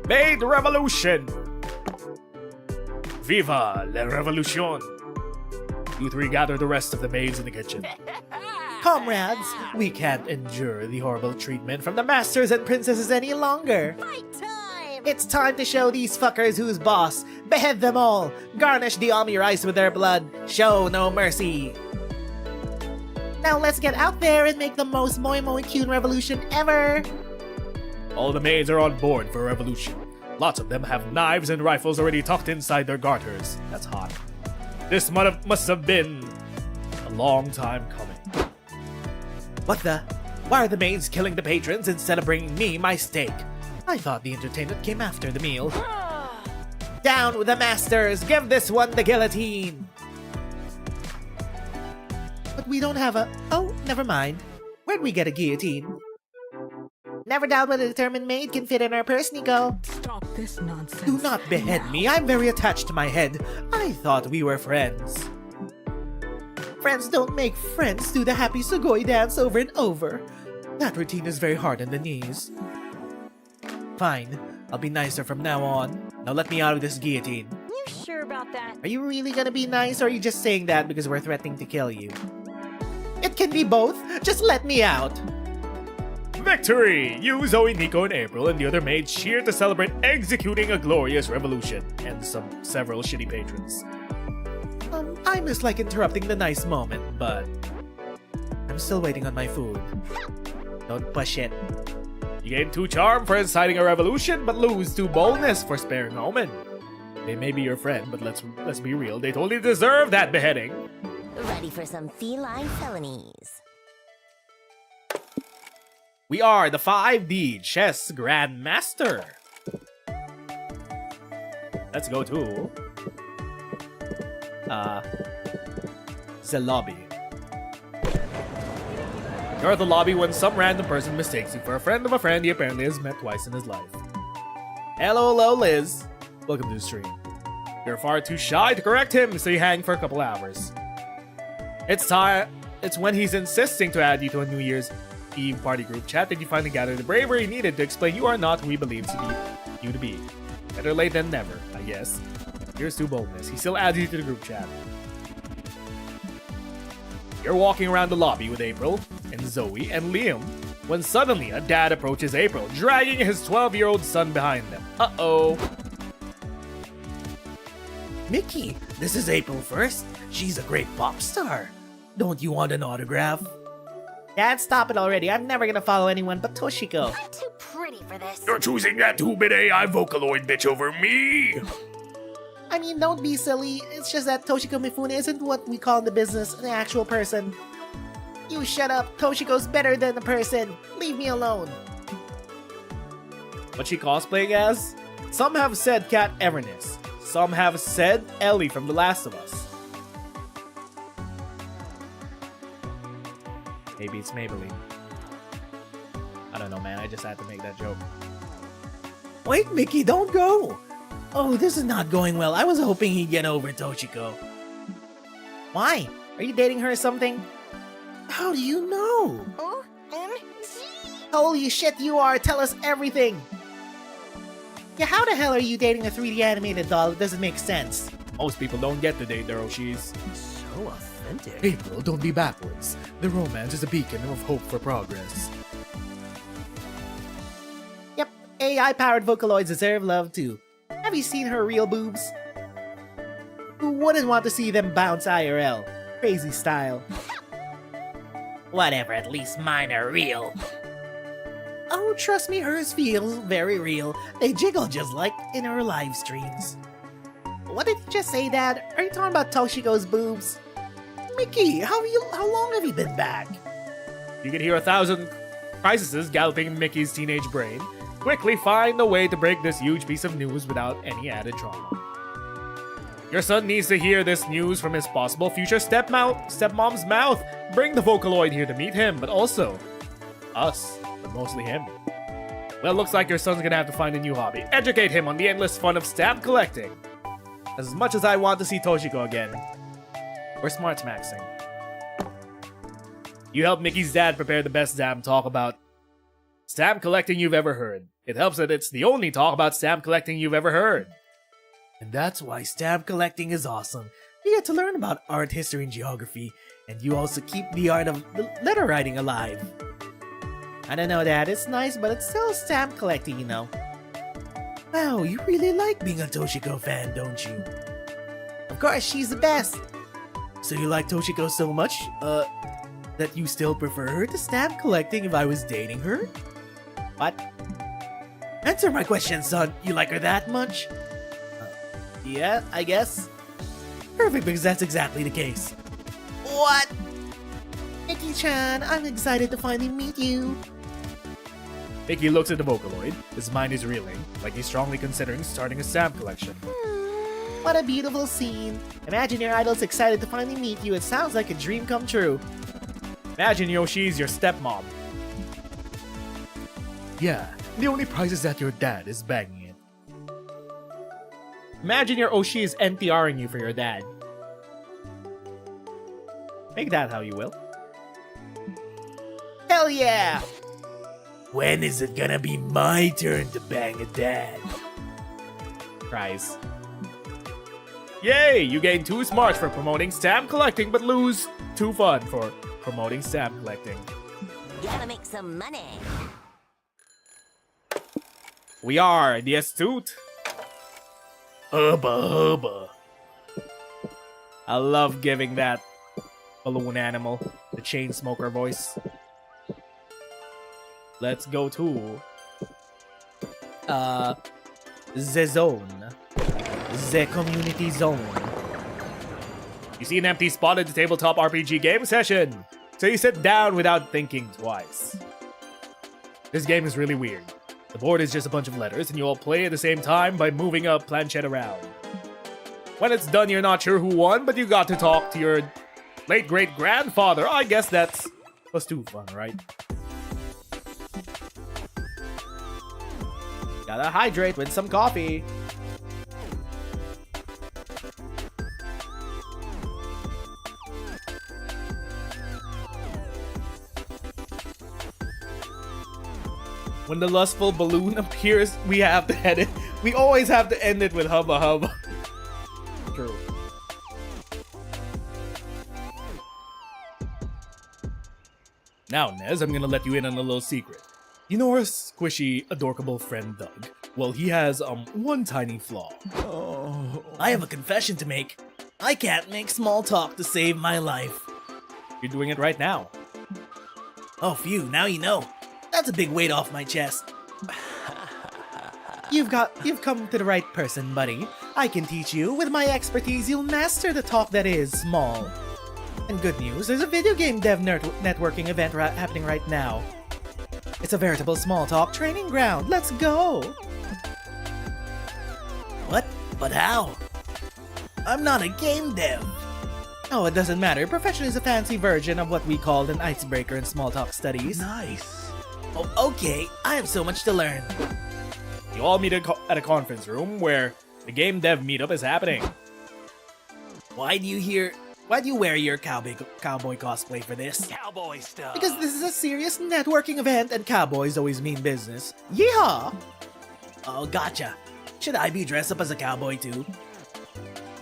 S6: Maid revolution! Viva la revolution! You three gather the rest of the maids in the kitchen.
S8: Comrades, we can't endure the horrible treatment from the masters and princesses any longer.
S4: Fight time!
S8: It's time to show these fuckers who's boss. Behead them all. Garnish the rice with their blood. Show no mercy. Now let's get out there and make the most moi moi cute revolution ever.
S6: All the maids are on board for a revolution. Lots of them have knives and rifles already tucked inside their garters. That's hot. This must have been a long time coming.
S8: What the? Why are the maids killing the patrons instead of bringing me my steak? I thought the entertainment came after the meal. Down with the masters! Give this one the guillotine! But we don't have a... Oh, never mind. Where'd we get a guillotine? Never doubt what a determined maid can fit in our purse, Nico.
S7: Stop this nonsense.
S8: Do not behead me. I'm very attached to my head. I thought we were friends. Friends don't make friends do the happy Sugoi dance over and over. That routine is very hard on the knees. Fine. I'll be nicer from now on. Now let me out of this guillotine.
S4: You sure about that?
S8: Are you really gonna be nice, or are you just saying that because we're threatening to kill you? It can be both. Just let me out.
S6: Victory! You, Zoe, Nico, and April, and the other maids cheer to celebrate executing a glorious revolution and several shitty patrons.
S8: I mislike interrupting the nice moment, but I'm still waiting on my food. Don't push it.
S6: You gain 2 charm for inciting a revolution, but lose 2 boldness for sparing Omen. They may be your friend, but let's be real, they totally deserve that beheading.
S4: Ready for some feline felonies.
S3: We are the 5D Chess Grandmaster.
S6: Let's go to
S3: the lobby.
S6: You're at the lobby when some random person mistakes you for a friend of a friend he apparently has met twice in his life. Hello, Liz. Welcome to the stream. You're far too shy to correct him, so you hang for a couple hours. It's when he's insisting to add you to a New Year's Eve party group chat that you finally gather the bravery needed to explain you are not who he believes you to be. Better late than never, I guess. Here's to boldness. He still adds you to the group chat. You're walking around the lobby with April, and Zoe, and Liam, when suddenly a dad approaches April, dragging his 12-year-old son behind them. Uh-oh.
S8: Mickey, this is April 1st. She's a great pop star. Don't you want an autograph?
S3: Dad, stop it already. I'm never gonna follow anyone but Toshiko.
S4: I'm too pretty for this.
S9: You're choosing that 2-bit AI Vocaloid bitch over me!
S3: I mean, don't be silly. It's just that Toshiko Mifune isn't what we call in the business an actual person. You shut up. Toshiko's better than a person. Leave me alone. What's she cosplaying as? Some have said Cat Everness. Some have said Ellie from The Last of Us. Maybe it's Maybelline. I don't know, man. I just had to make that joke.
S8: Wait, Mickey, don't go! Oh, this is not going well. I was hoping he'd get over Toshiko.
S3: Why? Are you dating her or something?
S8: How do you know?
S4: OMG!
S3: Holy shit, you are! Tell us everything! Yeah, how the hell are you dating a 3D animated doll? It doesn't make sense.
S6: Most people don't get to date their Oshis.
S8: So authentic.
S9: April, don't be backwards. The romance is a beacon of hope for progress.
S3: Yep, AI-powered Vocaloids deserve love too. Have you seen her real boobs? Who wouldn't want to see them bounce IRL? Crazy style.
S8: Whatever, at least mine are real. Oh, trust me, hers feels very real. They jiggle just like in her live streams.
S3: What did you just say, Dad? Are you talking about Toshiko's boobs?
S8: Mickey, how long have you been back?
S6: You can hear 1,000 crises galloping in Mickey's teenage brain. Quickly find a way to break this huge piece of news without any added trauma. Your son needs to hear this news from his possible future stepmom's mouth. Bring the Vocaloid here to meet him, but also us, but mostly him. Well, looks like your son's gonna have to find a new hobby. Educate him on the endless fun of stamp collecting. As much as I want to see Toshiko again, we're smart maxing. You helped Mickey's dad prepare the best damn talk about stamp collecting you've ever heard. It helps that it's the only talk about stamp collecting you've ever heard.
S8: And that's why stamp collecting is awesome. You get to learn about art, history, and geography, and you also keep the art of letter writing alive.
S3: I don't know, Dad. It's nice, but it's still stamp collecting, you know.
S8: Wow, you really like being a Toshiko fan, don't you?
S3: Of course, she's the best.
S8: So you like Toshiko so much, that you still prefer her to stamp collecting if I was dating her?
S3: What?
S8: Answer my question, son. You like her that much?
S3: Yeah, I guess.
S8: Perfect, because that's exactly the case.
S3: What? Mickey-chan, I'm excited to finally meet you.
S6: Mickey looks at the Vocaloid. His mind is reeling, like he's strongly considering starting a stamp collection.
S3: What a beautiful scene. Imagine your idol's excited to finally meet you. It sounds like a dream come true.
S6: Imagine Yoshi's your stepmom.
S9: Yeah, the only price is that your dad is banging it.
S3: Imagine your Oshi is NTRing you for your dad. Make that how you will. Hell yeah!
S8: When is it gonna be my turn to bang a dad?
S3: Cries.
S6: Yay! You gain 2 smarts for promoting stamp collecting, but lose 2 fun for promoting stamp collecting.
S4: Gotta make some money.
S6: We are the Astute.
S9: Hubba hubba.
S6: I love giving that balloon animal the chain smoker voice. Let's go to
S3: The zone. The community zone.
S6: You see an empty spot at the tabletop RPG game session, so you sit down without thinking twice. This game is really weird. The board is just a bunch of letters, and you all play at the same time by moving a planchette around. When it's done, you're not sure who won, but you got to talk to your late great-grandfather. I guess that's Was too fun, right?
S3: Gotta hydrate with some coffee. When the lustful balloon appears, we have to end it. We always have to end it with hubba hubba. True.
S6: Now, Nez, I'm gonna let you in on a little secret. You know our squishy, adorable friend Doug? Well, he has, one tiny flaw.
S8: I have a confession to make. I can't make small talk to save my life.
S6: You're doing it right now.
S8: Oh, phew, now you know. That's a big weight off my chest.
S3: You've come to the right person, buddy. I can teach you. With my expertise, you'll master the talk that is small. And good news, there's a video game dev networking event happening right now. It's a veritable small talk training ground. Let's go!
S8: What? But how? I'm not a game dev.
S3: Oh, it doesn't matter. Profession is a fancy version of what we called an icebreaker in small talk studies.
S8: Nice. Oh, okay, I have so much to learn.
S6: You all meet at a conference room where the game dev meetup is happening.
S8: Why do you wear your cowboy cosplay for this?
S5: Cowboy stuff.
S3: Because this is a serious networking event and cowboys always mean business. Yeehaw!
S8: Oh, gotcha. Should I be dressed up as a cowboy too?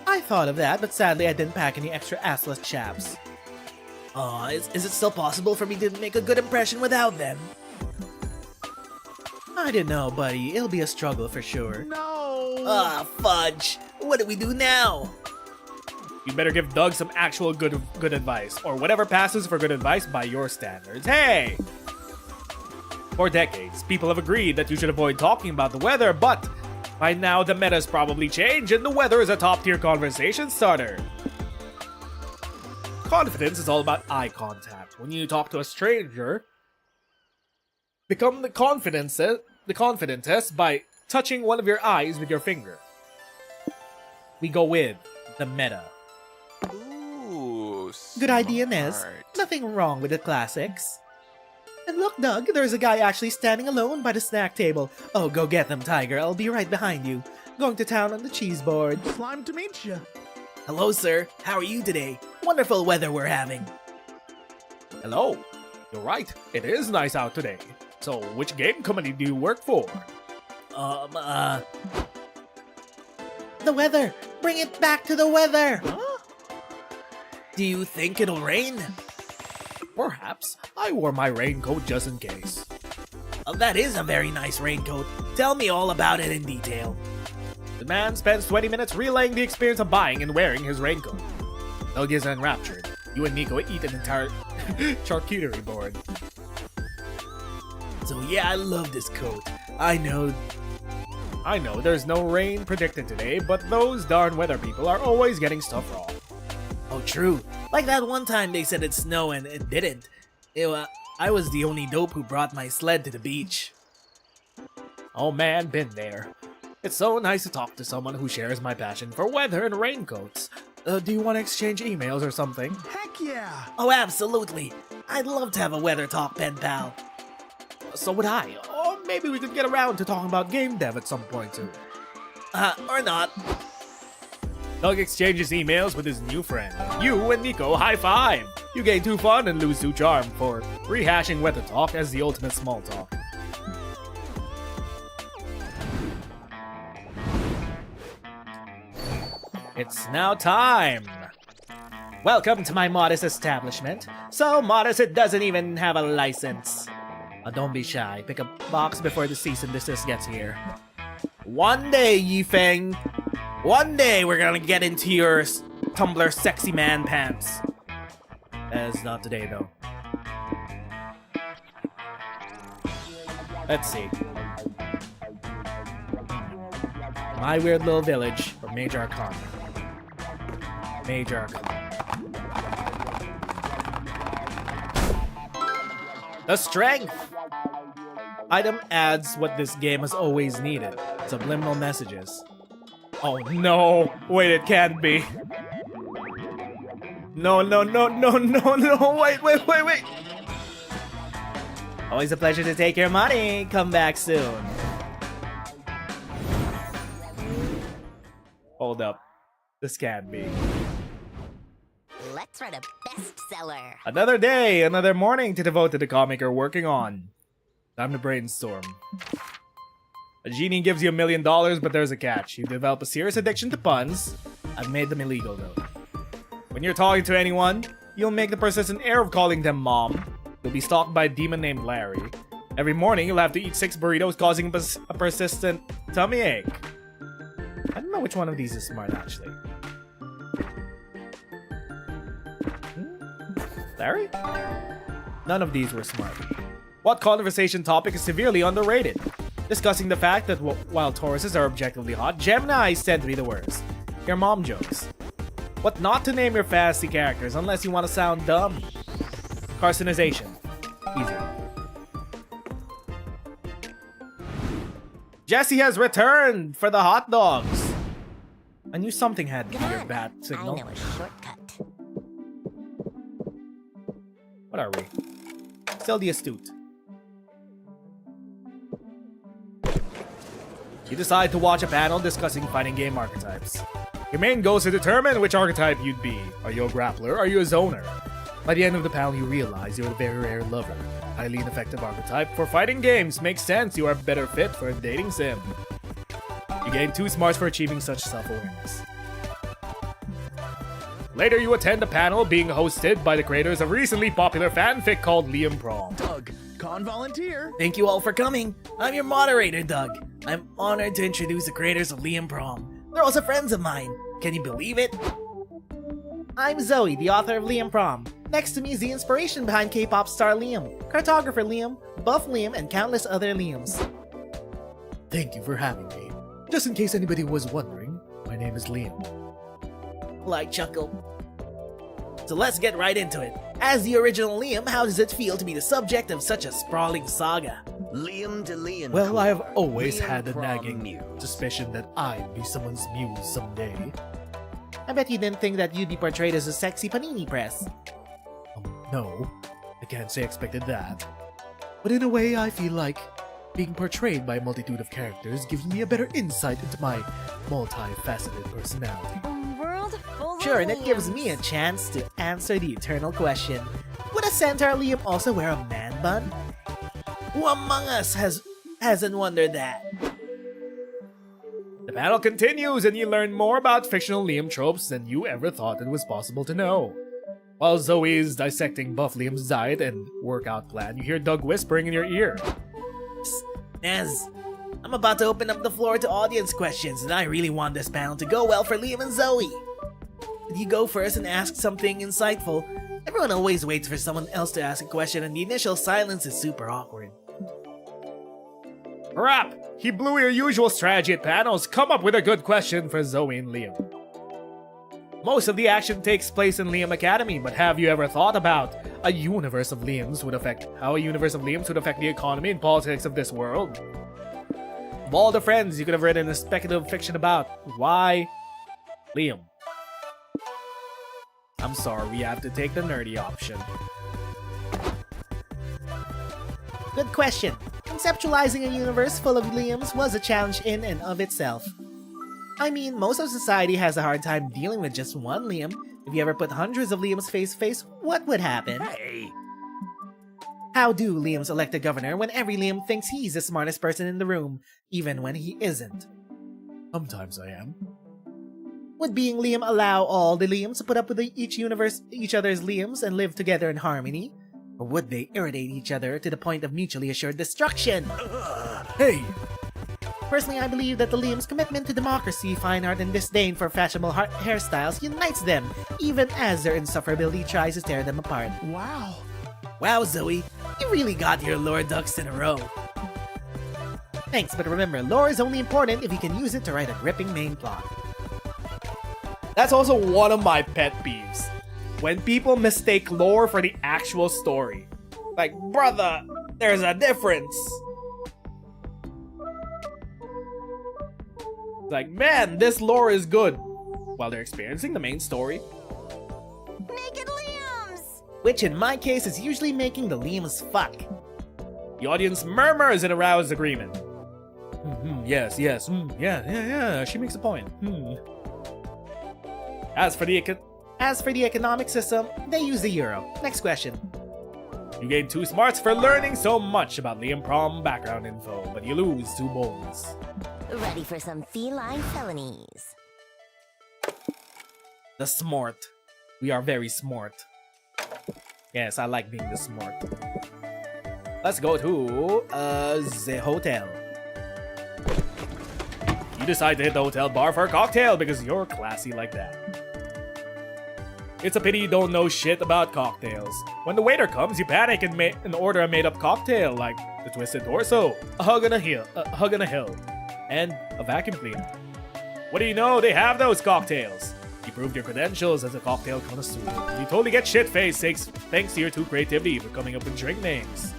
S3: I thought of that, but sadly I didn't pack any extra assless chaps.
S8: Is it still possible for me to make a good impression without them?
S3: I don't know, buddy. It'll be a struggle for sure.
S8: Ah, fudge. What do we do now?
S6: You better give Doug some actual good advice, or whatever passes for good advice by your standards. Hey! For decades, people have agreed that you should avoid talking about the weather, but by now the meta's probably changed and the weather is a top-tier conversation starter. Confidence is all about eye contact. When you talk to a stranger, become the confident test by touching one of your eyes with your finger. We go with the meta.
S5: Ooh,
S3: Good idea, Nez.
S5: smart.
S3: Nothing wrong with the classics. And look, Doug, there's a guy actually standing alone by the snack table. Oh, go get them, Tiger. I'll be right behind you. Going to town on the cheese board.
S9: Slime to meet you.
S8: Hello, sir. How are you today? Wonderful weather we're having.
S6: Hello. You're right. It is nice out today. So, which game company do you work for?
S3: The weather! Bring it back to the weather!
S8: Do you think it'll rain?
S6: Perhaps. I wore my raincoat just in case.
S8: Oh, that is a very nice raincoat. Tell me all about it in detail.
S6: The man spends 20 minutes relaying the experience of buying and wearing his raincoat. Doug is enraptured. You and Nico eat an entire charcuterie board.
S8: So yeah, I love this coat. I know.
S6: There's no rain predicted today, but those darn weather people are always getting stuff wrong.
S8: Oh, true. Like that one time they said it'd snow and it didn't. I was the only dope who brought my sled to the beach.
S6: Oh man, been there. It's so nice to talk to someone who shares my passion for weather and raincoats. Do you want to exchange emails or something?
S9: Heck yeah.
S8: Oh, absolutely. I'd love to have a weather talk pen pal.
S6: So would I. Or maybe we could get around to talking about game dev at some point too.
S8: Or not.
S6: Doug exchanges emails with his new friend. You and Nico high five! You gain 2 fun and lose 2 charm for rehashing weather talk as the ultimate small talk. It's now time! Welcome to my modest establishment. So modest it doesn't even have a license. Don't be shy. Pick a box before the cease and desist gets here.
S3: One day, Yifeng. One day we're gonna get into your Tumblr sexy man pants.
S6: As not today, though. Let's see. My Weird Little Village, or Major Arcana. Major Arcana. The Strength! Item adds what this game has always needed. Subliminal messages. Oh no! Wait, it can't be. No, wait!
S3: Always a pleasure to take your money. Come back soon. Hold up. This can't be.
S4: Let's write a bestseller.
S6: Another day, another morning to devote to the comic you're working on. Time to brainstorm. A genie gives you $1 million, but there's a catch. You develop a serious addiction to puns. I've made them illegal, though. When you're talking to anyone, you'll make the persistent air of calling them mom. You'll be stalked by a demon named Larry. Every morning, you'll have to eat 6 burritos, causing a persistent tummy ache. I don't know which one of these is smart, actually. Larry? None of these were smart. What conversation topic is severely underrated? Discussing the fact that while Tauruses are objectively hot, Geminis tend to be the worst. Your mom jokes. What not to name your fantasy characters unless you want to sound dumb. Carcinization. Easy. Jesse has returned for the hot dogs. I knew something had to be your bat signal.
S4: I know a shortcut.
S6: What are we? Still the astute. You decide to watch a panel discussing fighting game archetypes. Your main goal is to determine which archetype you'd be. Are you a grappler? Are you a zoner? By the end of the panel, you realize you're a very rare lover. Highly ineffective archetype for fighting games. Makes sense, you are better fit for a dating sim. You gain 2 smarts for achieving such self-awareness. Later, you attend a panel being hosted by the creators of a recently popular fanfic called Liam Prom.
S5: Doug, con volunteer.
S8: Thank you all for coming. I'm your moderator, Doug. I'm honored to introduce the creators of Liam Prom. They're also friends of mine. Can you believe it?
S3: I'm Zoe, the author of Liam Prom. Next to me is the inspiration behind K-pop star Liam, cartographer Liam, buff Liam, and countless other Liams.
S9: Thank you for having me. Just in case anybody was wondering, my name is Liam.
S8: Like chuckle. So let's get right into it. As the original Liam, how does it feel to be the subject of such a sprawling saga?
S5: Liam de Liam.
S9: Well, I have always
S5: Liam
S9: had a
S5: Prom
S9: nagging
S5: Muse.
S9: suspicion that I'd be someone's muse someday.
S3: I bet you didn't think that you'd be portrayed as a sexy panini press.
S9: No, I can't say I expected that. But in a way, I feel like being portrayed by a multitude of characters gives me a better insight into my multifaceted personality.
S4: A world full
S3: Sure,
S4: of
S3: and it gives me a chance to answer the eternal question. Would a centaur Liam also wear a man bun?
S8: Who among us hasn't wondered that?
S6: The panel continues and you learn more about fictional Liam tropes than you ever thought it was possible to know. While Zoe is dissecting Buff Liam's diet and workout plan, you hear Doug whispering in your ear.
S8: Psst, Nez, I'm about to open up the floor to audience questions, and I really want this panel to go well for Liam and Zoe. Could you go first and ask something insightful? Everyone always waits for someone else to ask a question, and the initial silence is super awkward.
S6: Crap! He blew your usual strategy at panels. Come up with a good question for Zoe and Liam. Most of the action takes place in Liam Academy, but have you ever thought about how a universe of Liams would affect the economy and politics of this world? Of all the friends you could have written a speculative fiction about, why Liam? I'm sorry, we have to take the nerdy option.
S3: Good question. Conceptualizing a universe full of Liams was a challenge in and of itself. I mean, most of society has a hard time dealing with just one Liam. If you ever put hundreds of Liams face to face, what would happen?
S5: Hey.
S3: How do Liams elect a governor when every Liam thinks he's the smartest person in the room, even when he isn't?
S9: Sometimes I am.
S3: Would being Liam allow all the Liams to put up with each other's Liams and live together in harmony? Or would they irritate each other to the point of mutually assured destruction?
S9: Hey!
S3: Personally, I believe that the Liam's commitment to democracy, fine art, and disdain for fashionable hairstyles unites them, even as their insufferability tries to tear them apart.
S5: Wow.
S8: Wow, Zoe, you really got your lore ducks in a row.
S3: Thanks, but remember, lore is only important if you can use it to write a gripping main plot.
S6: That's also one of my pet peeves. When people mistake lore for the actual story. Like, brother, there's a difference. Like, man, this lore is good. While they're experiencing the main story.
S4: Naked Liams!
S3: Which in my case is usually making the Liams fuck.
S6: The audience murmurs in aroused agreement. Yes, yeah, she makes a point. As for the
S8: economic system, they use the euro. Next question.
S6: You gain 2 smarts for learning so much about Liam Prom background info, but you lose 2 bones.
S4: Ready for some feline felonies.
S8: The smart. We are very smart.
S6: Yes, I like being the smart. Let's go to the hotel. You decide to hit the hotel bar for a cocktail because you're classy like that. It's a pity you don't know shit about cocktails. When the waiter comes, you panic and order a made-up cocktail like the Twisted Torso, a hug on a hill, and a vacuum cleaner. What do you know? They have those cocktails. You proved your credentials as a cocktail connoisseur. You totally get shit-faced thanks to your 2 creativity for coming up with drink names.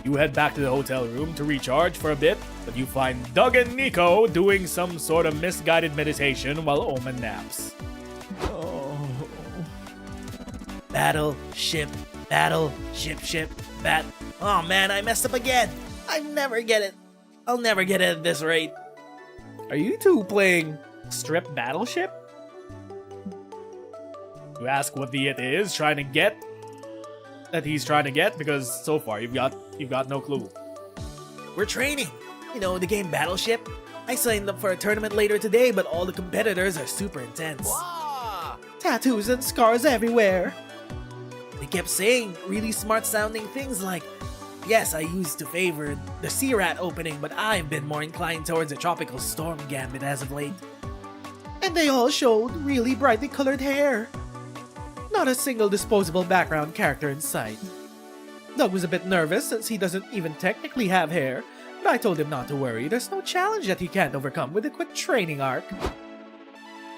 S6: You head back to the hotel room to recharge for a bit, but you find Doug and Nico doing some sort of misguided meditation while Omen naps.
S8: Battle, ship, bat. Oh man, I messed up again. I'll never get it at this rate.
S6: Are you 2 playing Strip Battleship? You ask what the it is trying to get, because so far you've got no clue.
S8: We're training. You know, the game Battleship. I signed up for a tournament later today, but all the competitors are super intense.
S2: Wow.
S8: Tattoos and scars everywhere. They kept saying really smart sounding things like, yes, I used to favor the Sea Rat opening, but I've been more inclined towards a Tropical Storm gambit as of late. And they all showed really brightly colored hair. Not a single disposable background character in sight. Doug was a bit nervous since he doesn't even technically have hair, but I told him not to worry, there's no challenge that he can't overcome with a quick training arc.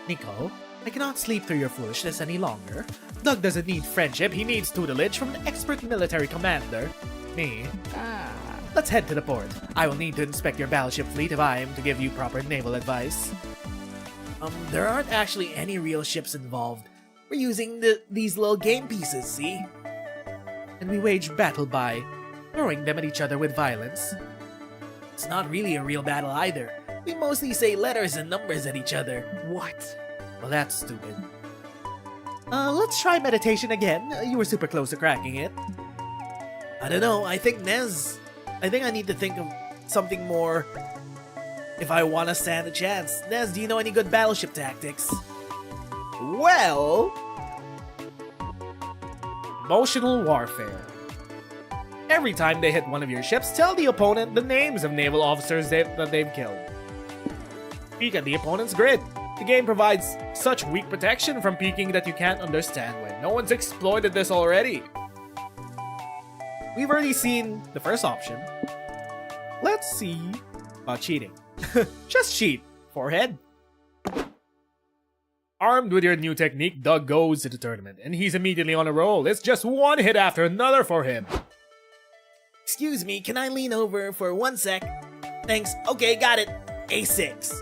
S8: Nico, I cannot sleep through your foolishness any longer. Doug doesn't need friendship, he needs tutelage from an expert military commander. Me. Let's head to the port. I will need to inspect your battleship fleet if I am to give you proper naval advice. There aren't actually any real ships involved. We're using these little game pieces, see? And we wage battle by throwing them at each other with violence. It's not really a real battle either. We mostly say letters and numbers at each other. What? Well, that's stupid. Let's try meditation again. You were super close to cracking it. I don't know, I think I need to think of something more if I want to stand a chance. Nez, do you know any good battleship tactics?
S3: Well,
S6: Emotional warfare. Every time they hit one of your ships, tell the opponent the names of naval officers that they've killed. Peek at the opponent's grid. The game provides such weak protection from peeking that you can't understand when no one's exploited this already. We've already seen the first option. Let's see about cheating. Just cheat. Forehead. Armed with your new technique, Doug goes to the tournament, and he's immediately on a roll. It's just one hit after another for him.
S8: Excuse me, can I lean over for 1 sec? Thanks. Okay, got it. A6.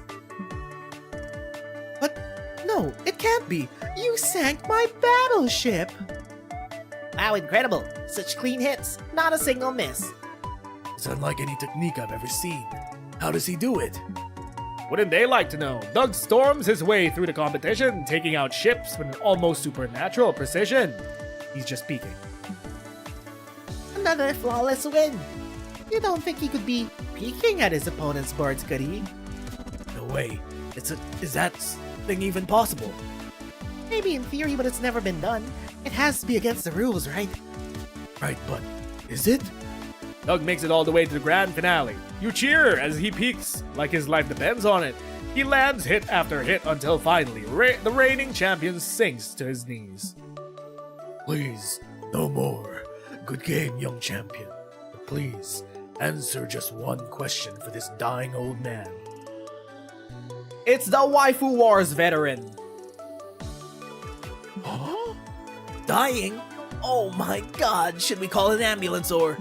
S8: But no, it can't be. You sank my battleship.
S4: Wow, incredible. Such clean hits. Not a single miss.
S9: It's unlike any technique I've ever seen. How does he do it?
S6: Wouldn't they like to know? Doug storms his way through the competition, taking out ships with an almost supernatural precision. He's just peeking.
S4: Another flawless win. You don't think he could be peeking at his opponent's boards, could he?
S9: No way. Is that thing even possible?
S4: Maybe in theory, but it's never been done. It has to be against the rules, right?
S9: Right, but is it?
S6: Doug makes it all the way to the grand finale. You cheer as he peeks, like his life depends on it. He lands hit after hit until finally, the reigning champion sinks to his knees.
S9: Please, no more. Good game, young champion. But please, answer just one question for this dying old man.
S3: it's the Waifu Wars veteran.
S8: Huh? Dying? Oh my god, should we call an ambulance or...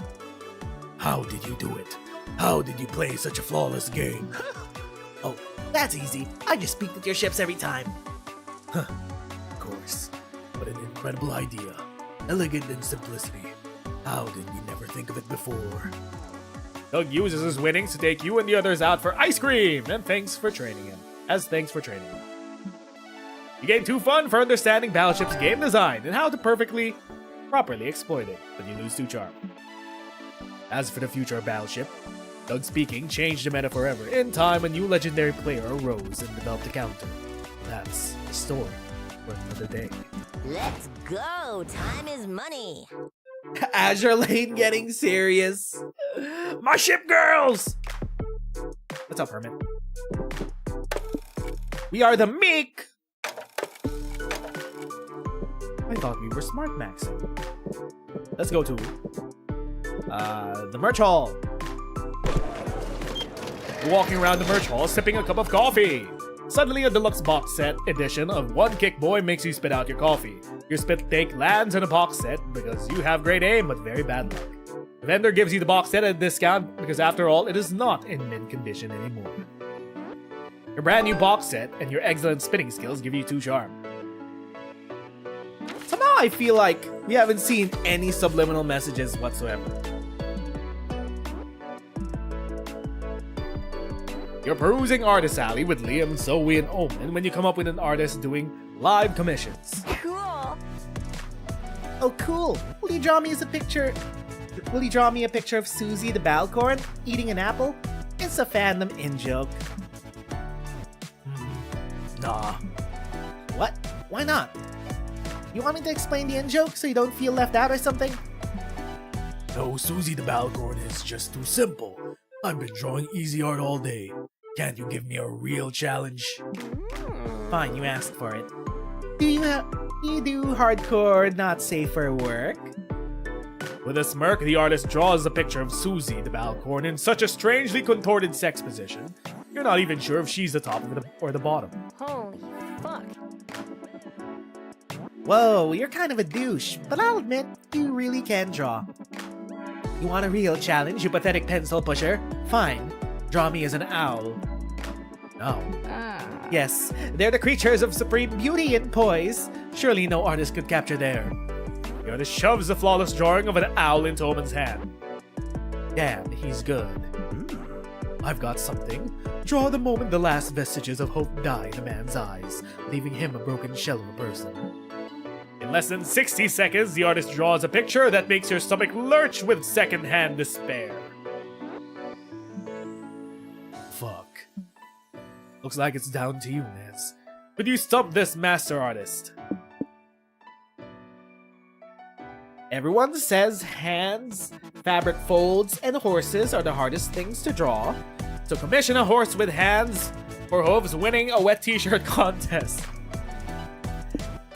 S9: How did you do it? How did you play such a flawless game?
S8: Oh, that's easy. I just speak with your ships every time.
S9: Of course. What an incredible idea. Elegant in simplicity. How did we never think of it before?
S6: Doug uses his winnings to take you and the others out for ice cream, and thanks for training him. You gain 2 fun for understanding Battleship's game design and how to properly exploit it, but you lose 2 charm. As for the future of Battleship, Doug speaking changed the meta forever. In time, a new legendary player arose and developed a counter. That's the story for another day.
S10: Let's go. Time is money.
S3: Azure Lane getting serious.
S6: My ship girls!
S3: What's up, Hermit? We are the meek! I thought we were smart maxing. Let's go to the merch hall.
S6: You're walking around the merch hall sipping a cup of coffee. Suddenly, a deluxe box set edition of One Kick Boy makes you spit out your coffee. Your spit take lands in a box set because you have great aim but very bad luck. The vendor gives you the box set at a discount because after all, it is not in mint condition anymore. Your brand new box set and your excellent spitting skills give you 2 charm.
S3: Somehow I feel like we haven't seen any subliminal messages whatsoever.
S6: You're perusing Artist Alley with Liam, Zoe, and Omen when you come up with an artist doing live commissions.
S10: Cool.
S4: Oh, cool. Will you draw me a picture of Susie the Balcorn eating an apple? It's a fandom in-joke.
S9: Nah.
S4: What? Why not? You want me to explain the in-joke so you don't feel left out or something?
S9: No, Susie the Balcorn is just too simple. I've been drawing easy art all day. Can't you give me a real challenge?
S4: Fine, you asked for it. Do you do hardcore, not safe for work?
S6: With a smirk, the artist draws a picture of Susie the Balcorn in such a strangely contorted sex position, you're not even sure if she's the top or the bottom.
S10: Holy fuck.
S4: Whoa, you're kind of a douche, but I'll admit, you really can draw. You want a real challenge, you pathetic pencil pusher? Fine. Draw me as an owl.
S9: No.
S4: Yes, they're the creatures of supreme beauty and poise. Surely no artist could capture their...
S6: The artist shoves the flawless drawing of an owl into Omen's hand.
S4: Damn, he's good.
S9: I've got something. Draw the moment the last vestiges of hope die in a man's eyes, leaving him a broken shell of a person.
S6: In less than 60 seconds, the artist draws a picture that makes your stomach lurch with secondhand despair.
S9: Fuck. Looks like it's down to you, Nez.
S6: Could you stop this master artist?
S3: Everyone says hands, fabric folds, and horses are the hardest things to draw.
S6: So commission a horse with hands for hooves winning a wet t-shirt contest.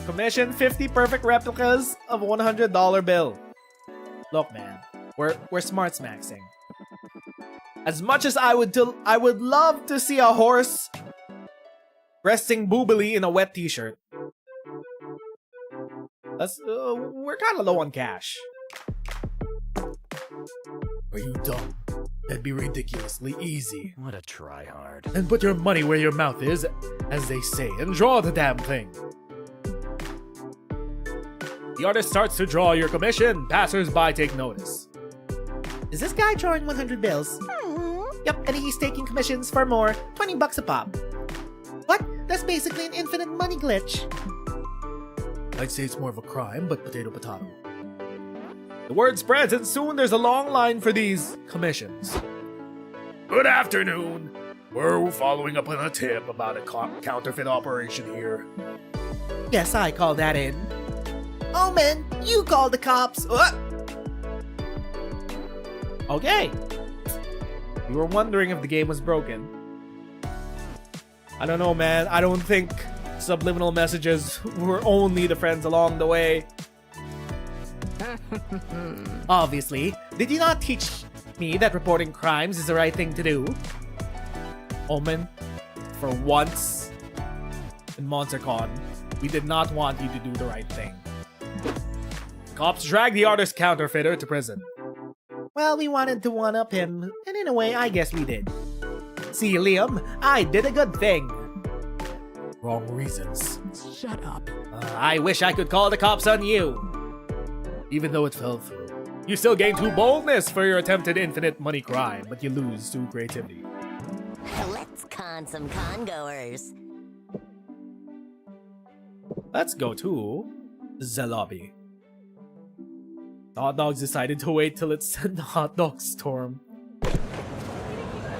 S3: Commission 50 perfect replicas of $100 bill. Look, man, we're smart maxing. As much as I would love to see a horse resting boobily in a wet t-shirt. We're kind of low on cash.
S9: Are you dumb? That'd be ridiculously easy.
S5: What a tryhard.
S6: Then put your money where your mouth is, as they say, and draw the damn thing. The artist starts to draw your commission. Passers-by take notice.
S4: Is this guy drawing 100 bills? Yep, and he's taking commissions for more, 20 bucks a pop. What? That's basically an infinite money glitch.
S9: I'd say it's more of a crime, but potato.
S6: The word spreads, and soon there's a long line for these commissions. Good afternoon. We're following up on a tip about a counterfeit operation here.
S4: Yes, I call that in. Oh man, you call the cops.
S3: Okay. We were wondering if the game was broken. I don't know, man. I don't think subliminal messages were only the friends along the way.
S4: Obviously. Did you not teach me that reporting crimes is the right thing to do?
S3: Omen, for once in MonsterCon, we did not want you to do the right thing.
S6: Cops drag the artist counterfeiter to prison.
S4: Well, we wanted to one-up him, and in a way, I guess we did. See, Liam, I did a good thing.
S9: Wrong reasons.
S7: Shut up.
S3: I wish I could call the cops on you.
S6: even though it fell through. You still gain 2 boldness for your attempted infinite money crime, but you lose 2 creativity.
S10: Let's con some con-goers.
S8: Let's go to the lobby. The hot dogs decided to wait till it's the hot dog storm.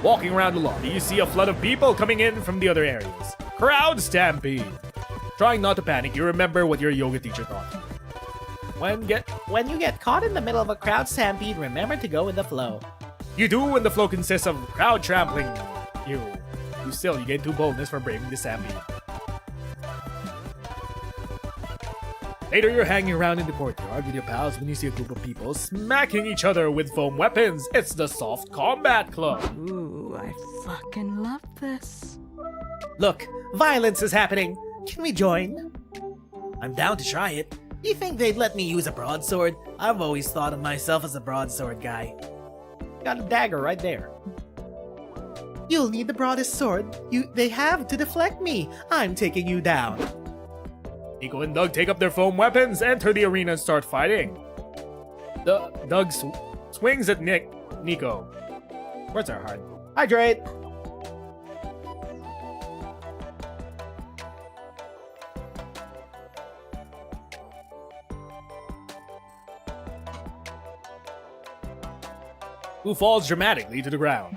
S6: Walking around the lobby, you see a flood of people coming in from the other areas. Crowd stampede. Trying not to panic, you remember what your yoga teacher taught you.
S8: When you get caught in the middle of a crowd stampede, remember to go with the flow.
S6: You do, and the flow consists of crowd trampling you. You gain 2 boldness for braving the stampede. Later, you're hanging around in the courtyard with your pals when you see a group of people smacking each other with foam weapons. It's the Soft Combat Club.
S7: Ooh, I fucking love this.
S8: Look, violence is happening. Can we join? I'm down to try it. You think they'd let me use a broadsword? I've always thought of myself as a broadsword guy.
S3: Got a dagger right there.
S8: You'll need the broadest sword they have to deflect me. I'm taking you down.
S6: Nico and Doug take up their foam weapons, enter the arena, and start fighting. Doug swings at Nico. Words are hard.
S3: Hydrate!
S6: Who falls dramatically to the ground.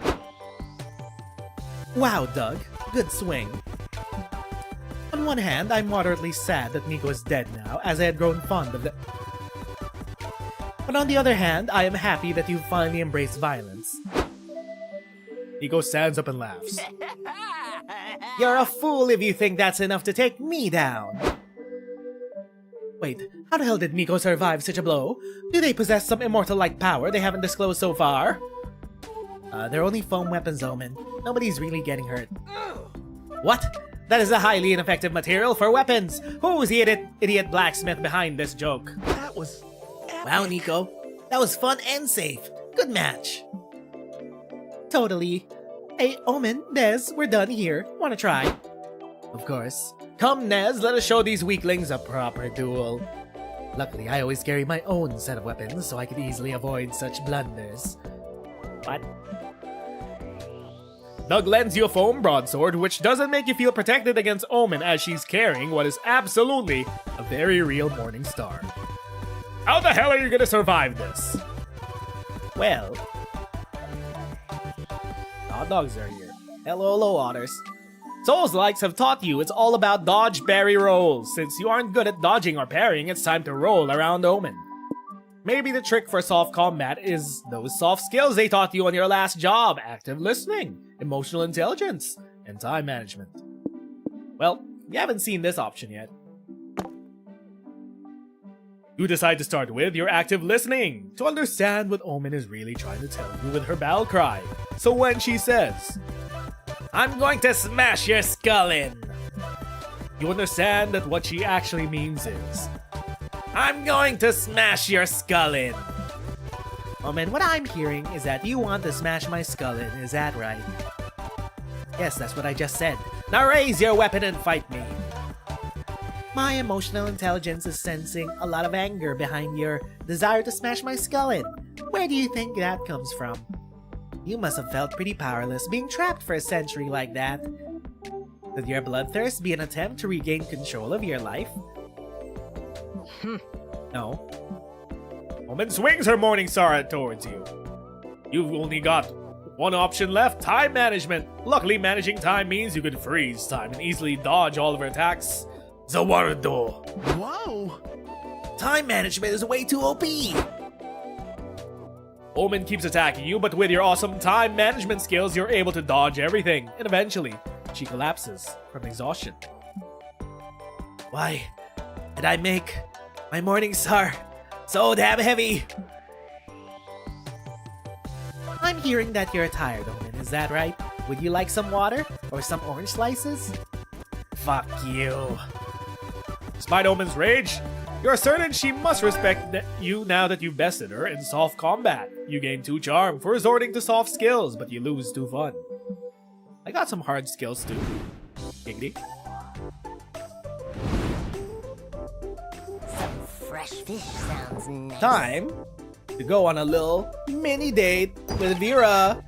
S8: Wow, Doug. Good swing. On one hand, I'm moderately sad that Nico is dead now, as I had grown fond of it. But on the other hand, I am happy that you finally embraced violence.
S6: Nico stands up and laughs.
S8: You're a fool if you think that's enough to take me down. Wait, how the hell did Nico survive such a blow? Do they possess some immortal-like power they haven't disclosed so far? They're only foam weapons, Omen. Nobody's really getting hurt. What? That is a highly ineffective material for weapons! Who's the idiot blacksmith behind this joke?
S5: That was epic.
S8: Wow, Nico. That was fun and safe. Good match. Totally. Hey, Omen, Nez, we're done here. Wanna try? Of course. Come, Nez, let us show these weaklings a proper duel. Luckily, I always carry my own set of weapons, so I could easily avoid such blunders. What?
S6: Doug lends you a foam broadsword, which doesn't make you feel protected against Omen, as she's carrying what is absolutely a very real morning star. How the hell are you gonna survive this?
S8: Well, hot dogs are here. Hello, otters.
S6: Souls-likes have taught you it's all about dodge, parry, rolls. Since you aren't good at dodging or parrying, it's time to roll around Omen. Maybe the trick for soft combat is those soft skills they taught you on your last job: active listening, emotional intelligence, and time management. Well, you haven't seen this option yet. You decide to start with your active listening to understand what Omen is really trying to tell you with her battle cry. So when she says, "I'm going to smash your skull in," you understand that what she actually means is, "I'm going to smash your skull in."
S8: Omen, what I'm hearing is that you want to smash my skull in, is that right? Yes, that's what I just said. Now raise your weapon and fight me. My emotional intelligence is sensing a lot of anger behind your desire to smash my skull in. Where do you think that comes from? You must have felt pretty powerless being trapped for a century like that. Could your bloodthirst be an attempt to regain control of your life? No.
S6: Omen swings her morning star towards you. You've only got one option left: time management. Luckily, managing time means you could freeze time and easily dodge all of her attacks. The weirdo.
S5: Whoa!
S8: Time management is way too OP!
S6: Omen keeps attacking you, but with your awesome time management skills, you're able to dodge everything, and eventually, she collapses from exhaustion.
S8: Why did I make my morning star so damn heavy? I'm hearing that you're tired, Omen, is that right? Would you like some water or some orange slices? Fuck you.
S6: Despite Omen's rage, you're certain she must respect you now that you've bested her in soft combat. You gain 2 charm for resorting to soft skills, but you lose 2 fun. I got some hard skills too. Giggity.
S10: Some fresh fish sounds nice.
S3: Time to go on a little mini date with Vera.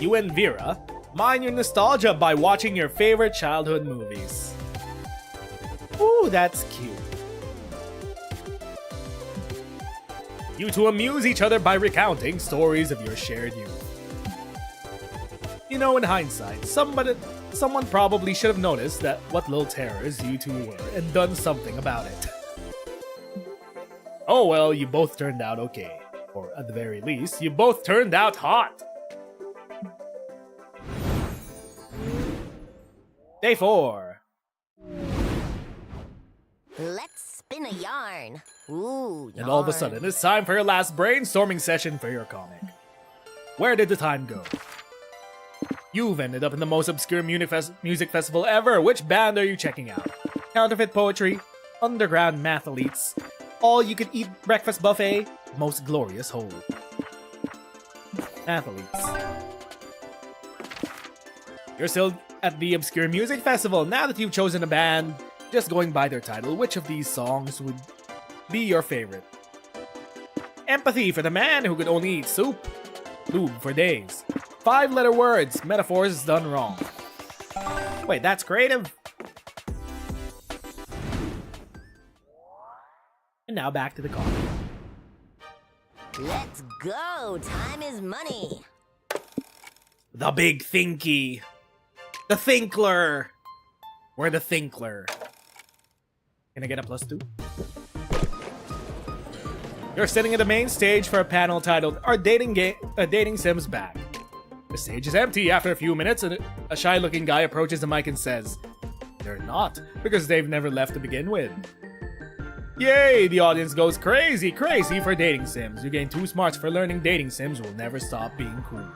S6: You and Vera mine your nostalgia by watching your favorite childhood movies.
S3: Ooh, that's cute.
S6: You two amuse each other by recounting stories of your shared youth. You know, in hindsight, someone probably should have noticed that what little terrors you two were and done something about it. Oh well, you both turned out okay. Or at the very least, you both turned out hot.
S3: Day 4.
S10: Let's spin a yarn. Ooh,
S6: And all of a
S10: yarn.
S6: sudden, it's time for your last brainstorming session for your comic. Where did the time go? You've ended up in the most obscure music festival ever. Which band are you checking out?
S3: Counterfeit poetry, underground mathletes, all-you-can-eat breakfast buffet, most glorious whole.
S6: Athletes. You're still at the obscure music festival. Now that you've chosen a band, just going by their title, which of these songs would be your favorite? Empathy for the man who could only eat soup. Lube for days. 5-letter words, metaphors done wrong.
S3: Wait, that's creative.
S6: And now back to the comic.
S10: Let's go. Time is money.
S3: The big thinky. The thinkler.
S6: We're the Thinkler. Can I get a +2? You're sitting at the main stage for a panel titled "Are Dating Sims Back?" The stage is empty after a few minutes, and a shy-looking guy approaches the mic and says, "They're not, because they've never left to begin with." Yay! The audience goes crazy for dating sims. You gain 2 smarts for learning dating sims will never stop being cool.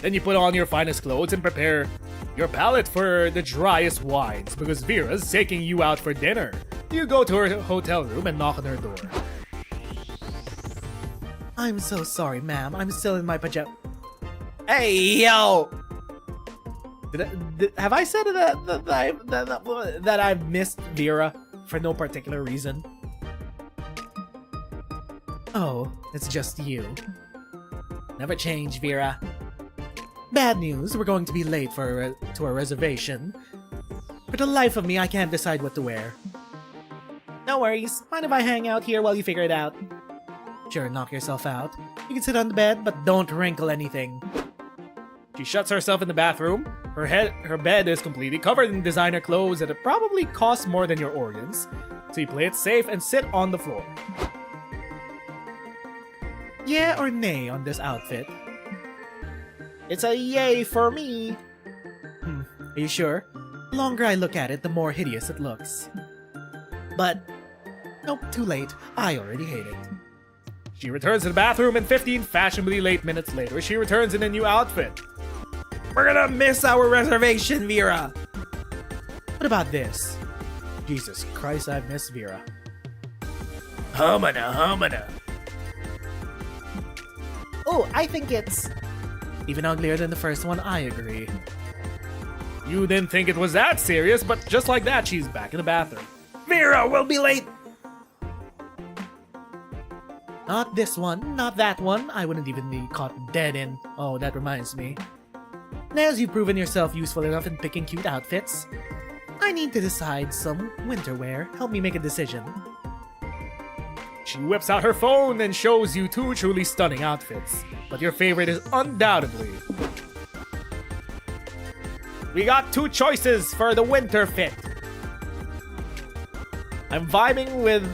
S6: Then you put on your finest clothes and prepare your palate for the driest wines because Vera's taking you out for dinner. You go to her hotel room and knock on her door.
S8: I'm so sorry, ma'am. I'm still in my pajamas.
S3: Hey, yo! Have I said that I've missed Vera for no particular reason?
S8: Oh, it's just you.
S3: Never change, Vera.
S8: Bad news, we're going to be late to our reservation. For the life of me, I can't decide what to wear.
S3: No worries. Mind if I hang out here while you figure it out?
S8: Sure, knock yourself out. You can sit on the bed, but don't wrinkle anything.
S6: She shuts herself in the bathroom. Her bed is completely covered in designer clothes that probably cost more than your organs. So you play it safe and sit on the floor.
S8: Yeah or nay on this outfit?
S3: It's a yay for me.
S8: Are you sure? The longer I look at it, the more hideous it looks. But, nope, too late. I already hate it.
S6: She returns to the bathroom, and 15 fashionably late minutes later, she returns in a new outfit.
S3: We're gonna miss our reservation, Vera.
S8: What about this? Jesus Christ, I miss Vera.
S3: Humana. Oh, I think it's...
S8: Even uglier than the first one, I agree.
S6: You didn't think it was that serious, but just like that, she's back in the bathroom.
S3: Vera, we'll be late.
S8: Not this one, not that one. I wouldn't even be caught dead in. Oh, that reminds me. Nez, you've proven yourself useful enough in picking cute outfits. I need to decide some winter wear. Help me make a decision.
S6: She whips out her phone and shows you 2 truly stunning outfits. But your favorite is undoubtedly... We got 2 choices for the winter fit. I'm vibing with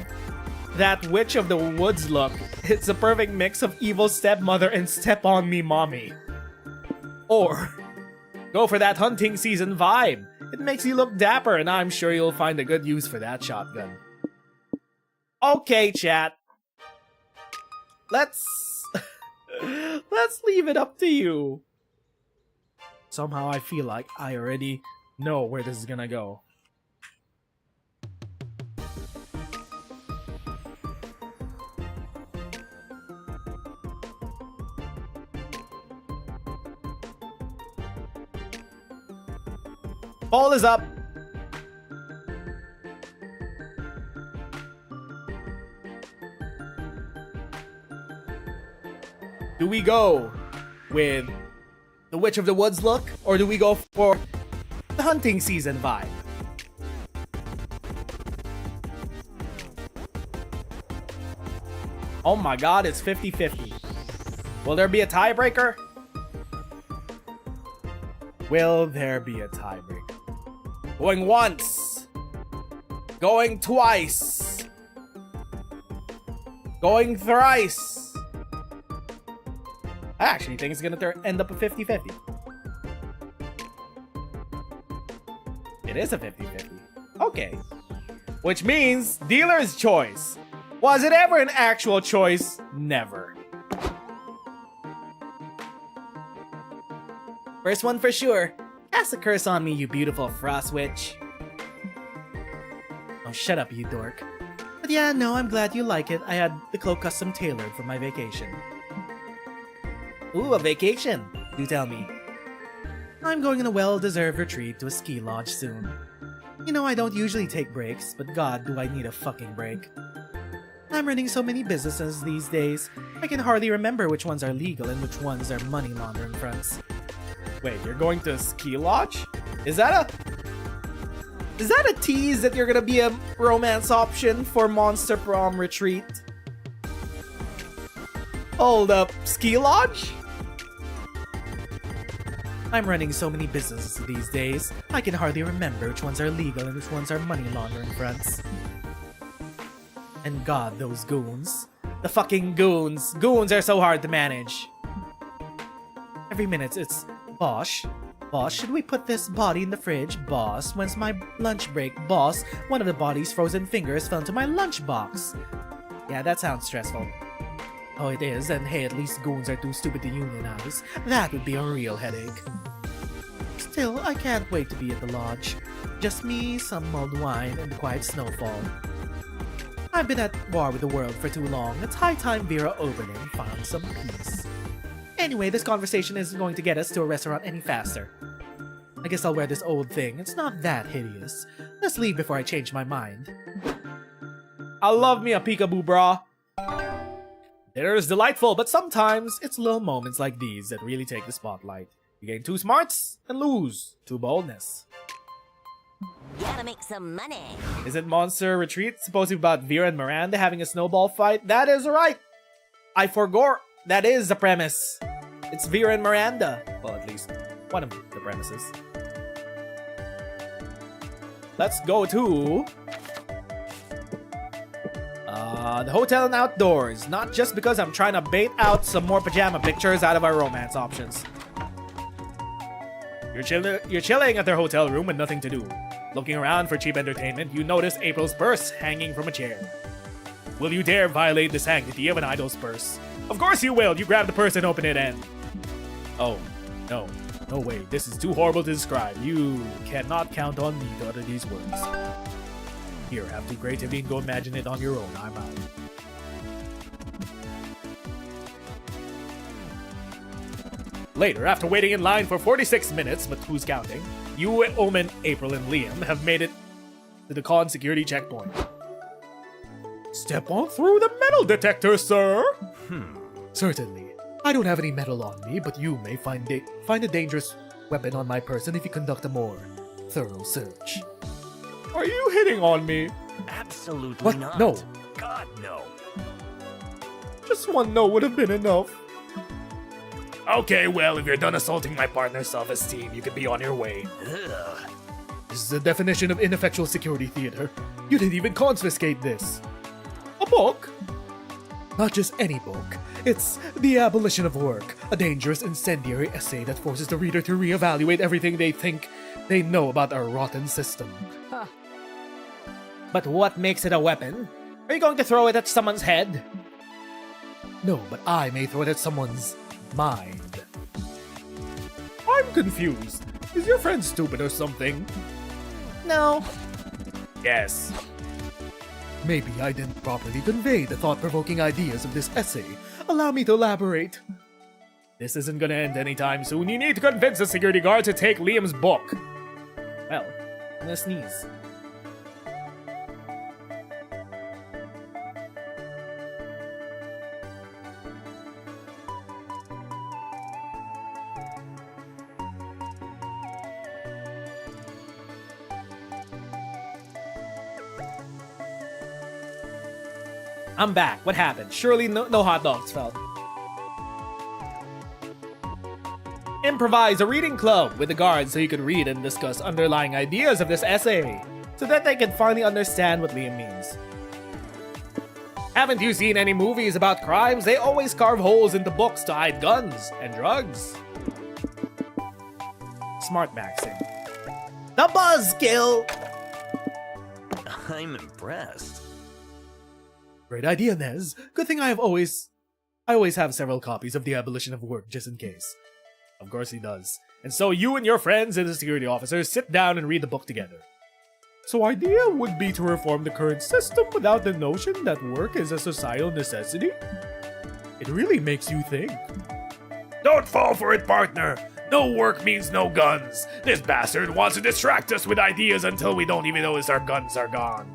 S6: that Witch of the Woods look. It's a perfect mix of evil stepmother and step on me mommy. Or go for that hunting season vibe. It makes you look dapper, and I'm sure you'll find a good use for that shotgun.
S3: Okay, chat. Let's leave it up to you.
S6: Somehow I feel like I already know where this is gonna go.
S3: Poll is up. Do we go with the Witch of the Woods look, or do we go for the hunting season vibe? Oh my god, it's 50-50. Will there be a tiebreaker? Will there be a tiebreaker? Going once. Going twice. Going thrice. I actually think it's gonna end up a 50-50. It is a 50-50. Okay. Which means dealer's choice. Was it ever an actual choice? Never. First one for sure. Cast a curse on me, you beautiful frost witch. Oh, shut up, you dork. But yeah, no, I'm glad you like it. I had the cloak custom tailored for my vacation. Ooh, a vacation. Do tell me. I'm going on a well-deserved retreat to a ski lodge soon. You know, I don't usually take breaks, but god, do I need a fucking break. I'm running so many businesses these days, I can hardly remember which ones are legal and which ones are money laundering fronts. Wait, you're going to a ski lodge? Is that a tease that you're gonna be a romance option for Monster Prom retreat? Hold up, ski lodge? I'm running so many businesses these days, I can hardly remember which ones are legal and which ones are money laundering fronts. And god, those goons. The fucking goons. Goons are so hard to manage. Every minute it's, Boss, should we put this body in the fridge? Boss, when's my lunch break? Boss, one of the body's frozen fingers fell into my lunchbox. Yeah, that sounds stressful. Oh, it is, and hey, at least goons are too stupid to unionize. That would be a real headache. Still, I can't wait to be at the lodge. Just me, some mulled wine, and the quiet snowfall. I've been at war with the world for too long. It's high time VERA OBERLIN found some peace. Anyway, this conversation isn't going to get us to a restaurant any faster. I guess I'll wear this old thing. It's not that hideous. Let's leave before I change my mind. I love me a peekaboo bra. Dinner is delightful, but sometimes it's little moments like these that really take the spotlight. You gain 2 smarts and lose 2 boldness.
S10: Gotta make some money.
S3: Isn't Monster Retreat supposed to be about Vera and Miranda having a snowball fight? That is right. I forgot. That is the premise. It's Vera and Miranda. Well, at least one of the premises. Let's go to the hotel and outdoors. Not just because I'm trying to bait out some more pajama pictures out of our romance options. You're chilling at their hotel room with nothing to do. Looking around for cheap entertainment, you notice April's purse hanging from a chair. Will you dare violate the sanctity of an idol's purse? Of course you will! You grab the purse and open it and... Oh, no. No way. This is too horrible to describe. You cannot count on me to utter these words. Here, have the creativity and go imagine it on your own. I'm out. Later, after waiting in line for 46 minutes, but who's counting, you, Omen, April, and Liam have made it to the con security checkpoint. Step on through the metal detector, sir!
S9: Certainly. I don't have any metal on me, but you may find a dangerous weapon on my person if you conduct a more thorough search.
S3: Are you hitting on me?
S11: Absolutely
S9: What?
S11: not.
S9: No.
S11: God, no.
S3: Just one no would have been enough.
S6: Okay, well, if you're done assaulting my partner's self-esteem, you can be on your way.
S11: Ugh.
S9: This is the definition of ineffectual security theater. You didn't even confiscate this.
S3: A book?
S9: Not just any book. It's The Abolition of Work, a dangerous incendiary essay that forces the reader to reevaluate everything they think they know about our rotten system.
S3: But what makes it a weapon? Are you going to throw it at someone's head?
S9: No, but I may throw it at someone's mind.
S6: I'm confused. Is your friend stupid or something?
S3: No.
S6: Yes.
S9: Maybe I didn't properly convey the thought-provoking ideas of this essay. Allow me to elaborate.
S6: This isn't gonna end anytime soon. You need to convince the security guard to take Liam's book.
S8: Well, I'm gonna sneeze. I'm back. What happened? Surely no hot dogs fell. Improvise a reading club with the guards so you can read and discuss underlying ideas of this essay, so that they can finally understand what Liam means. Haven't you seen any movies about crimes? They always carve holes into books to hide guns and drugs. Smart maxing. The buzzkill!
S11: I'm impressed.
S9: Great idea, Nez. Good thing I always have several copies of The Abolition of Work just in case.
S6: Of course he does. And so you and your friends and the security officers sit down and read the book together. So idea would be to reform the current system without the notion that work is a societal necessity? It really makes you think. Don't fall for it, partner! No work means no guns! This bastard wants to distract us with ideas until we don't even notice our guns are gone.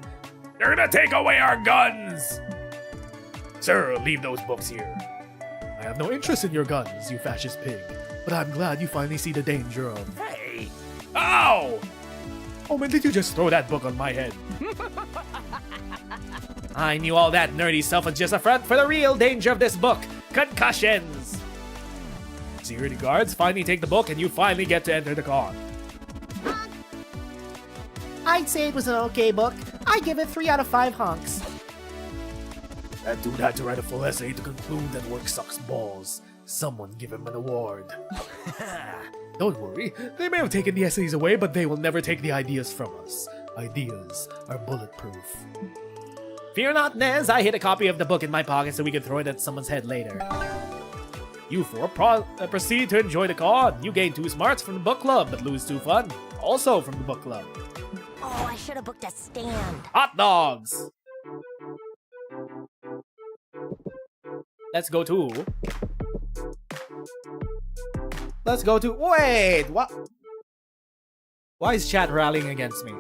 S6: They're gonna take away our guns! Sir, leave those books here.
S9: I have no interest in your guns, you fascist pig. But I'm glad you finally see the danger of...
S11: Hey!
S6: Ow! Oh man, did you just throw that book on my head?
S8: I knew all that nerdy stuff was just a front for the real danger of this book. Concussions!
S6: Security guards finally take the book and you finally get to enter the con.
S4: I'd say it was an okay book. I give it 3 out of 5 honks.
S9: That dude had to write a full essay to conclude that work sucks balls. Someone give him an award. Don't worry, they may have taken the essays away, but they will never take the ideas from us. Ideas are bulletproof.
S8: Fear not, Nez. I hid a copy of the book in my pocket so we can throw it at someone's head later.
S6: You four proceed to enjoy the con. You gain 2 smarts from the book club, but lose 2 fun. Also from the book club.
S10: Oh, I should have booked a stand.
S6: Hot dogs!
S8: Let's go to... Wait! What? Why is chat rallying against me?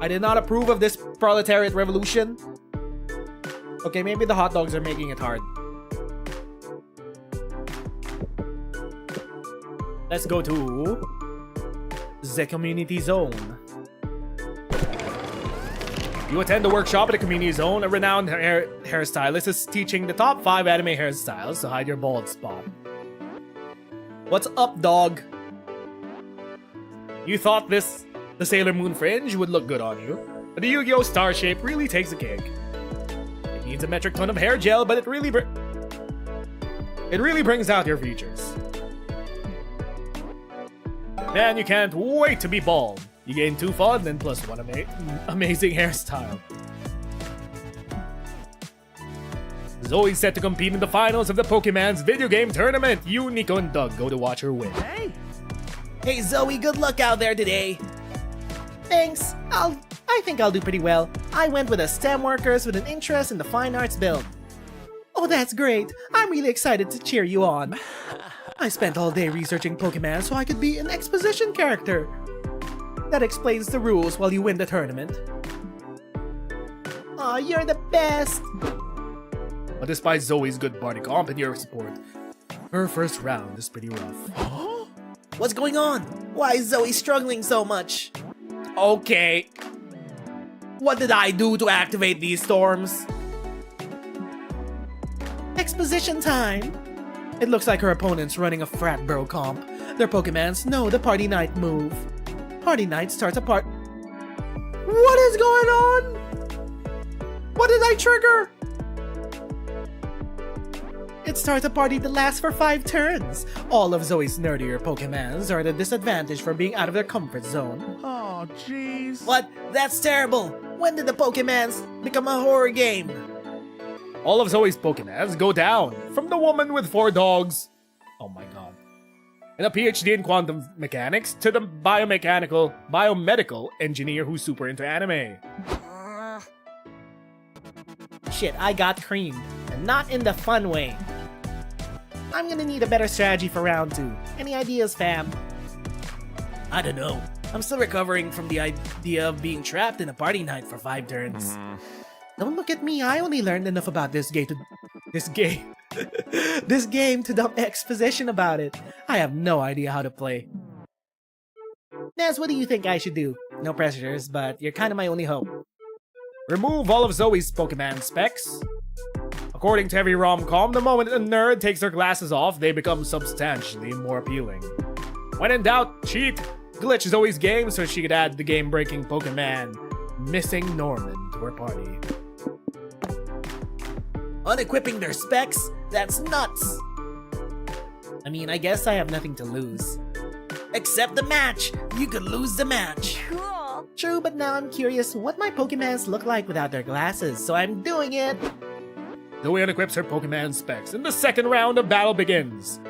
S8: I did not approve of this proletariat revolution. Okay, maybe the hot dogs are making it hard. Let's go to... the community zone.
S6: You attend a workshop at the community zone. A renowned hairstylist is teaching the top 5 anime hairstyles to hide your bald spot.
S8: What's up, dog?
S6: You thought the Sailor Moon fringe would look good on you, but the Yu-Gi-Oh! Star shape really takes a cake. It needs a metric ton of hair gel, but it really brings out your features. Man, you can't wait to be bald. You gain 2 fun and plus 1 amazing hairstyle. Zoe's set to compete in the finals of the Pokemon's video game tournament. You, Nico, and Doug go to watch her win.
S4: Hey Zoe, good luck out there today. Thanks. I think I'll do pretty well. I went with a STEM workers with an interest in the fine arts build. Oh, that's great. I'm really excited to cheer you on. I spent all day researching Pokemon so I could be an exposition character. That explains the rules while you win the tournament. Aw, you're the best.
S6: But despite Zoe's good party comp and your support, her first round is pretty rough.
S4: What's going on? Why is Zoe struggling so much?
S8: Okay. What did I do to activate these storms?
S4: Exposition time! It looks like her opponent's running a frat bro comp. Their Pokemons know the party night move. Party night starts a part. What is going on? What did I trigger? It starts a party that lasts for 5 turns. All of Zoe's nerdier Pokemons are at a disadvantage for being out of their comfort zone.
S5: Oh, jeez.
S4: What? That's terrible! When did the Pokemons become a horror game?
S6: All of Zoe's Pokemons go down, from the woman with 4 dogs, oh my god, and a PhD in quantum mechanics, to the biomedical engineer who's super into anime.
S4: Shit, I got creamed. And not in the fun way. I'm gonna need a better strategy for round 2. Any ideas, fam?
S8: I don't know.
S4: I'm still recovering from the idea of being trapped in a party night for 5 turns. Don't look at me, I only learned enough about this game to dump exposition about it. I have no idea how to play. Nez, what do you think I should do? No pressures, but you're kind of my only hope.
S6: Remove all of Zoe's Pokemon specs. According to every rom-com, the moment a nerd takes their glasses off, they become substantially more appealing. When in doubt, cheat. Glitch Zoe's game so she could add the game-breaking Pokemon Missing Norman to her party.
S4: Unequipping their specs? That's nuts! I mean, I guess I have nothing to lose. Except the match! You could lose the match!
S10: Cool.
S4: True, but now I'm curious what my Pokemons look like without their glasses, so I'm doing it!
S6: Zoe unequips her Pokemon specs, and the second round of battle begins.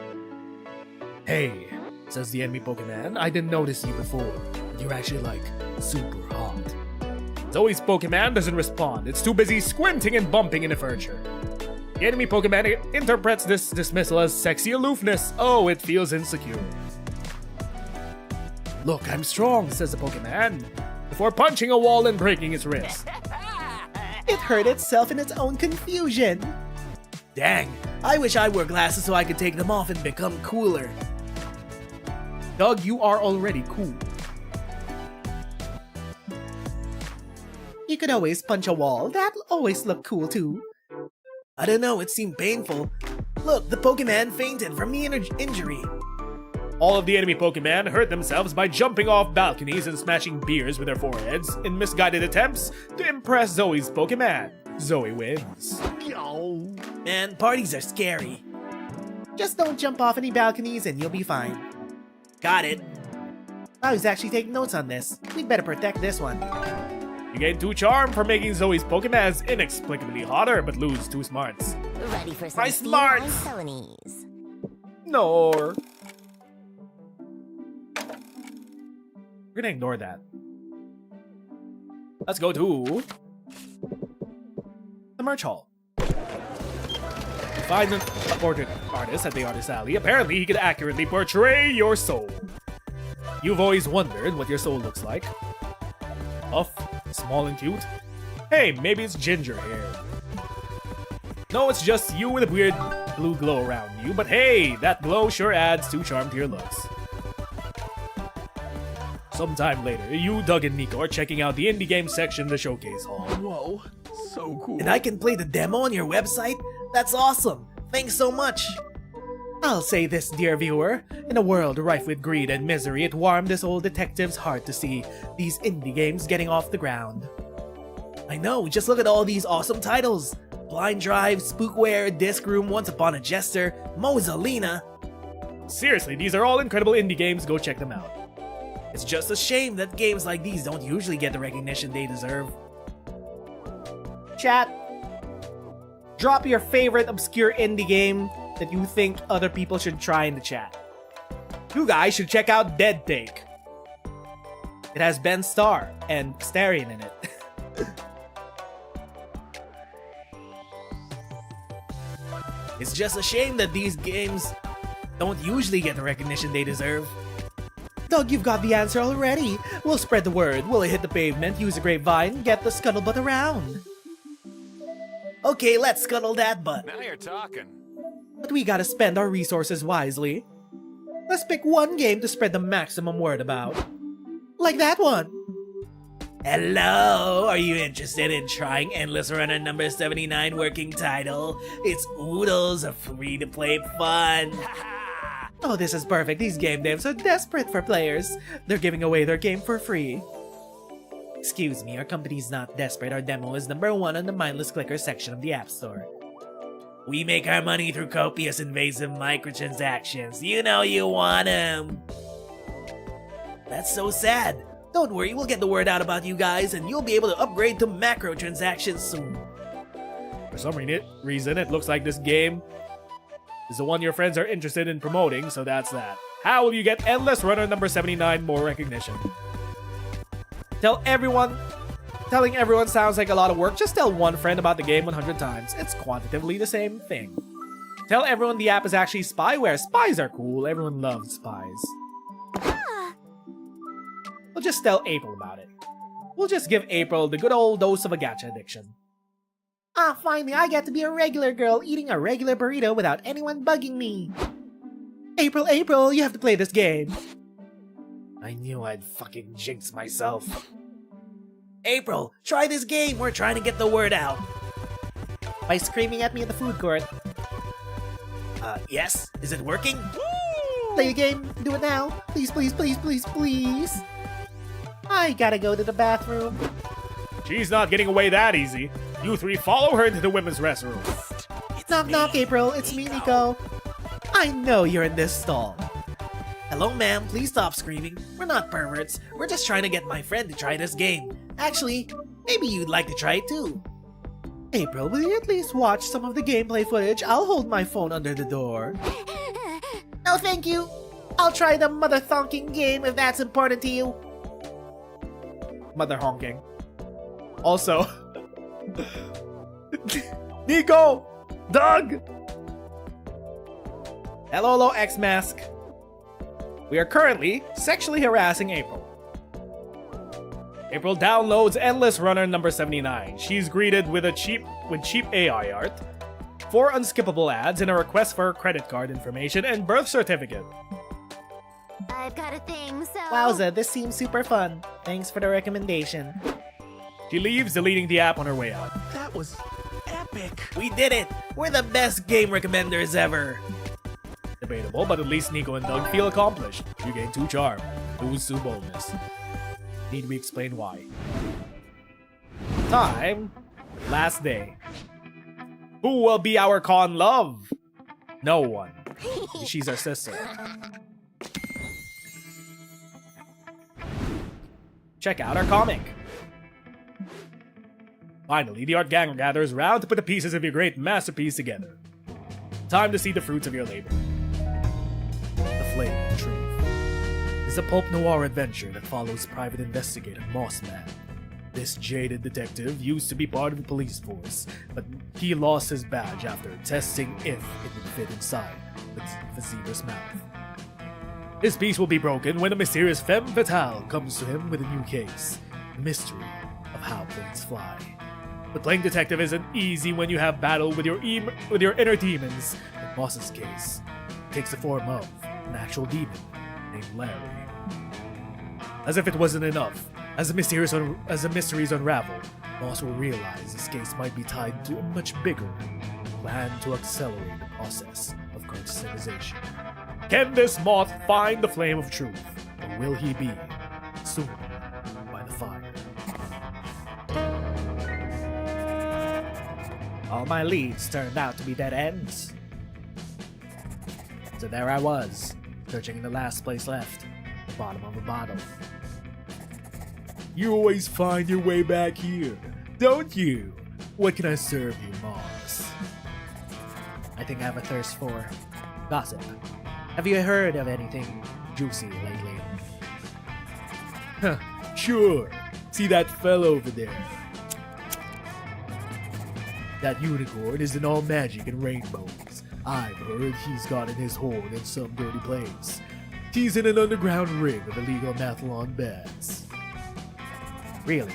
S6: Hey, says the enemy Pokemon, I didn't notice you before, but you're actually like super hot. Zoe's Pokemon doesn't respond, it's too busy squinting and bumping into furniture. The enemy Pokemon interprets this dismissal as sexy aloofness. Oh, it feels insecure. Look, I'm strong, says the Pokemon, before punching a wall and breaking its wrist.
S4: It hurt itself in its own confusion! Dang, I wish I wore glasses so I could take them off and become cooler.
S6: Doug, you are already cool.
S4: You could always punch a wall, that'll always look cool too. I don't know, it seemed painful. Look, the Pokemon fainted from the injury.
S6: All of the enemy Pokemon hurt themselves by jumping off balconies and smashing beers with their foreheads in misguided attempts to impress Zoe's Pokemon. Zoe wins.
S4: Man, parties are scary. Just don't jump off any balconies and you'll be fine. Got it. I was actually taking notes on this. We'd better protect this one.
S6: You gain 2 charm for making Zoe's Pokemons inexplicably hotter, but lose 2 smarts.
S10: Ready for some
S6: My
S10: feline
S6: smarts!
S10: felonies.
S6: No. We're gonna ignore that. Let's go to the merch hall. Find an portrait artist at the artist alley. Apparently, he can accurately portray your soul. You've always wondered what your soul looks like. Buff, small and cute. Hey, maybe it's ginger hair. No, it's just you with a weird blue glow around you. But hey, that glow sure adds 2 charm to your looks. Sometime later, you, Doug, and Nico are checking out the indie game section of the showcase hall.
S5: Whoa, so cool.
S4: And I can play the demo on your website? That's awesome! Thanks so much! I'll say this, dear viewer. In a world rife with greed and misery, it warmed this old detective's heart to see these indie games getting off the ground. I know, just look at all these awesome titles! Blind Drive, Spookware, Disc Room, Once Upon a Jester, Mozzolina.
S6: Seriously, these are all incredible indie games. Go check them out.
S4: It's just a shame that games like these don't usually get the recognition they deserve. Chat, drop your favorite obscure indie game that you think other people should try in the chat.
S6: You guys should check out Dead Take.
S4: It has Ben Starr and Starion in it. It's just a shame that these games don't usually get the recognition they deserve. Doug, you've got the answer already. We'll spread the word. We'll hit the pavement, use a grapevine, get the scuttlebutt around. Okay, let's scuttle that butt.
S11: Now you're talking.
S4: But we gotta spend our resources wisely. Let's pick one game to spread the maximum word about. Like that one. Hello, are you interested in trying Endless Runner number 79 working title? It's oodles of free-to-play fun. Oh, this is perfect. These game devs are desperate for players. They're giving away their game for free. Excuse me, our company's not desperate. Our demo is number 1 on the mindless clicker section of the App Store. We make our money through copious invasive microtransactions. You know you want 'em. That's so sad. Don't worry, we'll get the word out about you guys and you'll be able to upgrade to macro transactions soon.
S6: For some reason, it looks like this game is the one your friends are interested in promoting, so that's that. How will you get Endless Runner number 79 more recognition?
S3: Telling everyone sounds like a lot of work. Just tell one friend about the game 100 times. It's quantitatively the same thing. Tell everyone the app is actually spyware. Spies are cool. Everyone loves spies. But
S6: We'll just tell April about it. We'll just give April the good old dose of a gacha addiction.
S4: Ah, finally, I get to be a regular girl eating a regular burrito without anyone bugging me. April, you have to play this game.
S8: I knew I'd fucking jinx myself.
S4: April, try this game. We're trying to get the word out. By screaming at me at the food court. Yes? Is it working? Play the game. Do it now. Please, please, please, please, please. I gotta go to the bathroom.
S6: She's not getting away that easy. You three follow her into the women's restroom.
S4: Knock, knock, April. It's me, Nico. I know you're in this stall. Hello, ma'am. Please stop screaming. We're not perverts. We're just trying to get my friend to try this game. Actually, maybe you'd like to try it too. April, will you at least watch some of the gameplay footage? I'll hold my phone under the door. No, thank you. I'll try the mother thonking game if that's important to you.
S6: Mother honking. Also, Nico! Doug! Hello, X-Mask. We are currently sexually harassing April. April downloads Endless Runner number 79. She's greeted with cheap AI art, 4 unskippable ads, and a request for her credit card information and birth certificate.
S10: I've got a thing, so...
S4: Wowza, this seems super fun. Thanks for the recommendation.
S6: She leaves, deleting the app on her way out.
S5: That was epic.
S4: We did it! We're the best game recommenders ever!
S6: Debatable, but at least Nico and Doug feel accomplished. You gain 2 charm. Lose 2 boldness. Need we explain why? Time. Last day. Who will be our con love? No one. She's our sister. Check out our comic. Finally, the art gang gathers round to put the pieces of your great masterpiece together. Time to see the fruits of your labor. The Flame of Truth is a pulp noir adventure that follows private investigator Mossman. This jaded detective used to be part of the police force, but he lost his badge after testing if it would fit inside the zebra's mouth. His peace will be broken when a mysterious femme fatale comes to him with a new case, the mystery of how planes fly. But playing detective isn't easy when you have battle with your inner demons. In Moss's case, it takes the form of an actual demon named Larry. As if it wasn't enough, as the mysteries unravel, Moss will realize this case might be tied to a much bigger plan to accelerate the process of carcinization. Can this moth find the flame of truth, or will he be consumed by the fire?
S4: All my leads turned out to be dead ends. So there I was, searching in the last place left, the bottom of a bottle.
S9: You always find your way back here, don't you? What can I serve you, Moss?
S4: I think I have a thirst for gossip. Have you heard of anything juicy lately?
S9: Huh, sure. See that fellow over there? That unicorn isn't all magic and rainbows. I've heard he's gotten his horn in some dirty place. He's in an underground ring of illegal mathlon bets.
S4: Really?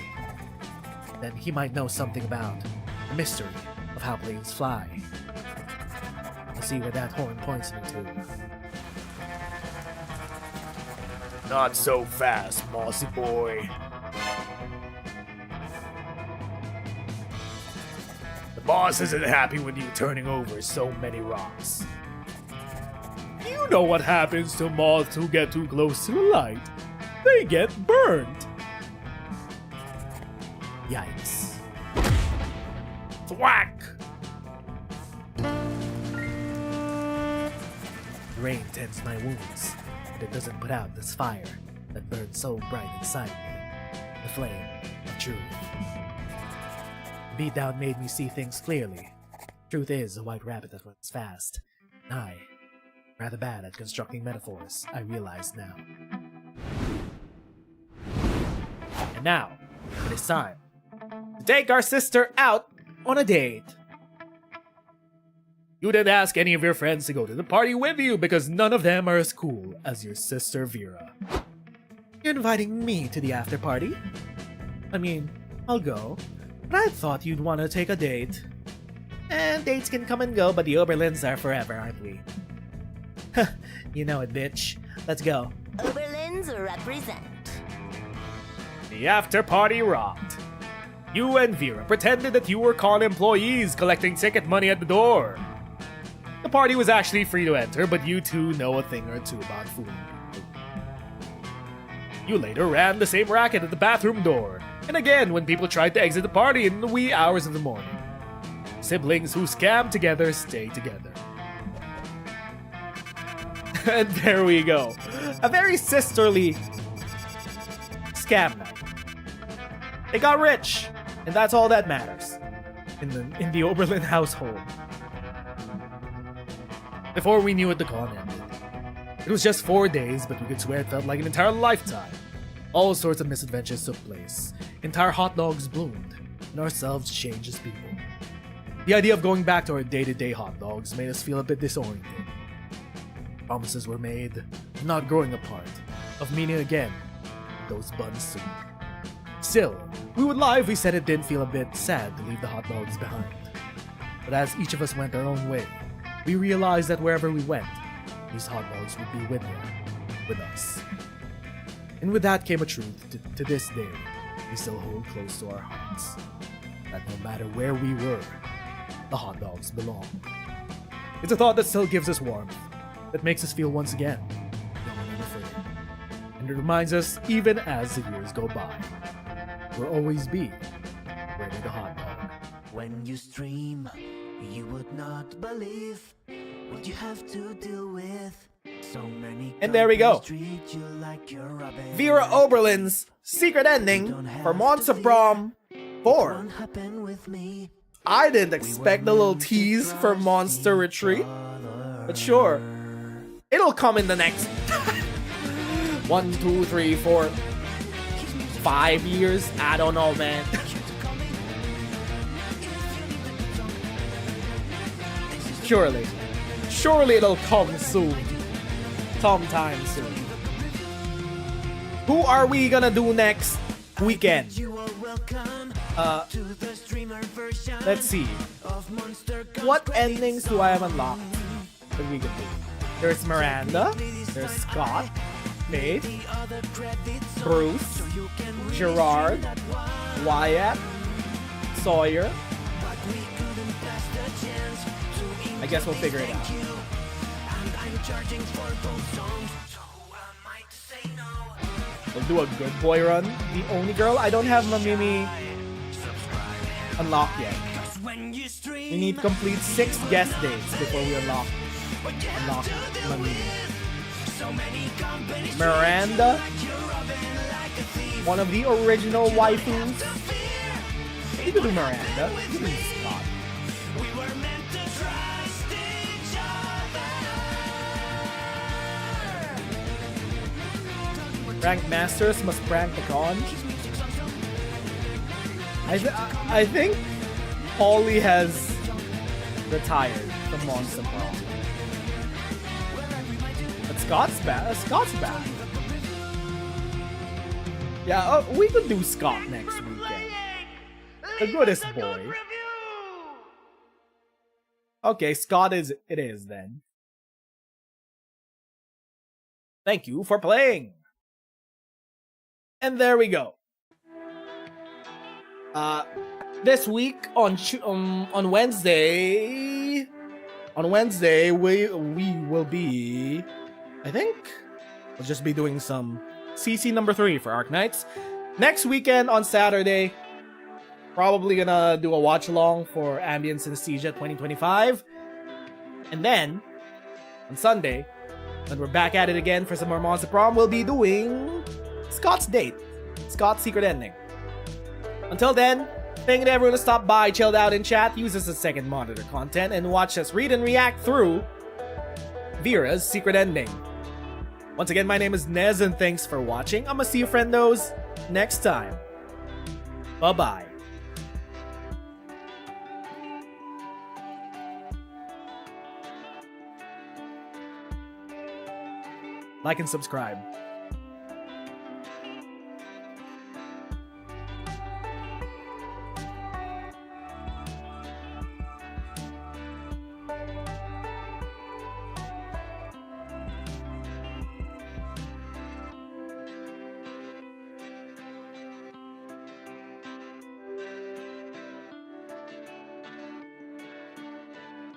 S4: Then he might know something about the mystery of how planes fly. Let's see where that horn points me to.
S9: Not so fast, Mossy boy. The boss isn't happy with you turning over so many rocks.
S6: You know what happens to moths who get too close to the light. They get burned.
S4: Yikes.
S6: Thwack!
S4: The rain tends my wounds, but it doesn't put out this fire that burns so bright inside me. The flame of truth. The beatdown made me see things clearly. Truth is a white rabbit that runs fast. And I, rather bad at constructing metaphors, I realize now.
S6: And now, it is time to take our sister out on a date. You didn't ask any of your friends to go to the party with you because none of them are as cool as your sister Vera.
S8: You're inviting me to the after party? I mean, I'll go, but I thought you'd want to take a date. And dates can come and go, but the Oberlins are forever, aren't we? You know it, bitch. Let's go.
S10: Oberlins represent.
S6: The after party rocked. You and Vera pretended that you were con employees collecting ticket money at the door. The party was actually free to enter, but you two know a thing or two about fooling people. You later ran the same racket at the bathroom door, and again when people tried to exit the party in the wee hours of the morning. Siblings who scam together stay together.
S3: And there we go. A very sisterly scam night. They got rich, and that's all that matters in the Oberlin household.
S6: Before we knew it, the con ended. It was just 4 days, but we could swear it felt like an entire lifetime. All sorts of misadventures took place. Entire hot dogs bloomed, and ourselves changed as people. The idea of going back to our day-to-day hot dogs made us feel a bit disoriented. Promises were made of not growing apart, of meeting again with those buns soon. Still, we would lie if we said it didn't feel a bit sad to leave the hot dogs behind. But as each of us went our own way, we realized that wherever we went, these hot dogs would be with us. And with that came a truth to this day we still hold close to our hearts. That no matter where we were, the hot dogs belong. It's a thought that still gives us warmth, that makes us feel once again young and unafraid. And it reminds us, even as the years go by, we'll always be ready to hot dog.
S1: When you stream, you would not believe what you have to deal with. So many
S3: And there we go.
S1: treat you like you're rubbish.
S3: Vera Oberlin's secret ending for Monster Prom 4.
S1: Won't happen with me.
S3: I didn't expect the little tease for Monster Retreat, but sure. It'll come in the next 1, 2, 3, 4, 5 years. I don't know, man. Surely it'll come soon. Sometime soon. Who are we gonna do next weekend? Let's see. What endings do I have unlocked that we can do? There's Miranda, there's Scott, Faith, Bruce, Gerard, Wyatt, Sawyer. I guess we'll figure it out. We'll do a good boy run. The only girl I don't have Mamimi unlocked yet. We need to complete 6 guest dates before we unlock Mamimi. Miranda, one of the original waifus. You can do Miranda. You can do Scott. Rank Masters must prank the con. I think Holly has retired from Monster Prom. But Scott's back. Scott's back. Yeah, we could do Scott next weekend. The goodest boy. Okay, Scott it is then. Thank you for playing. And there we go. This week on Wednesday, we will be, I think, we'll just be doing some CC number 3 for Arknights. Next weekend on Saturday, probably gonna do a watch along for Ambient Synesthesia 2025, and then on Sunday, when we're back at it again for some more Monster Prom, we'll be doing Scott's date. Scott's secret ending. Until then, thank you to everyone who stopped by, chilled out in chat, use us as second monitor content, and watch us read and react through Vera's secret ending. Once again, my name is Nez, and thanks for watching. I'ma see you friendos next time. Bye-bye. Like and subscribe.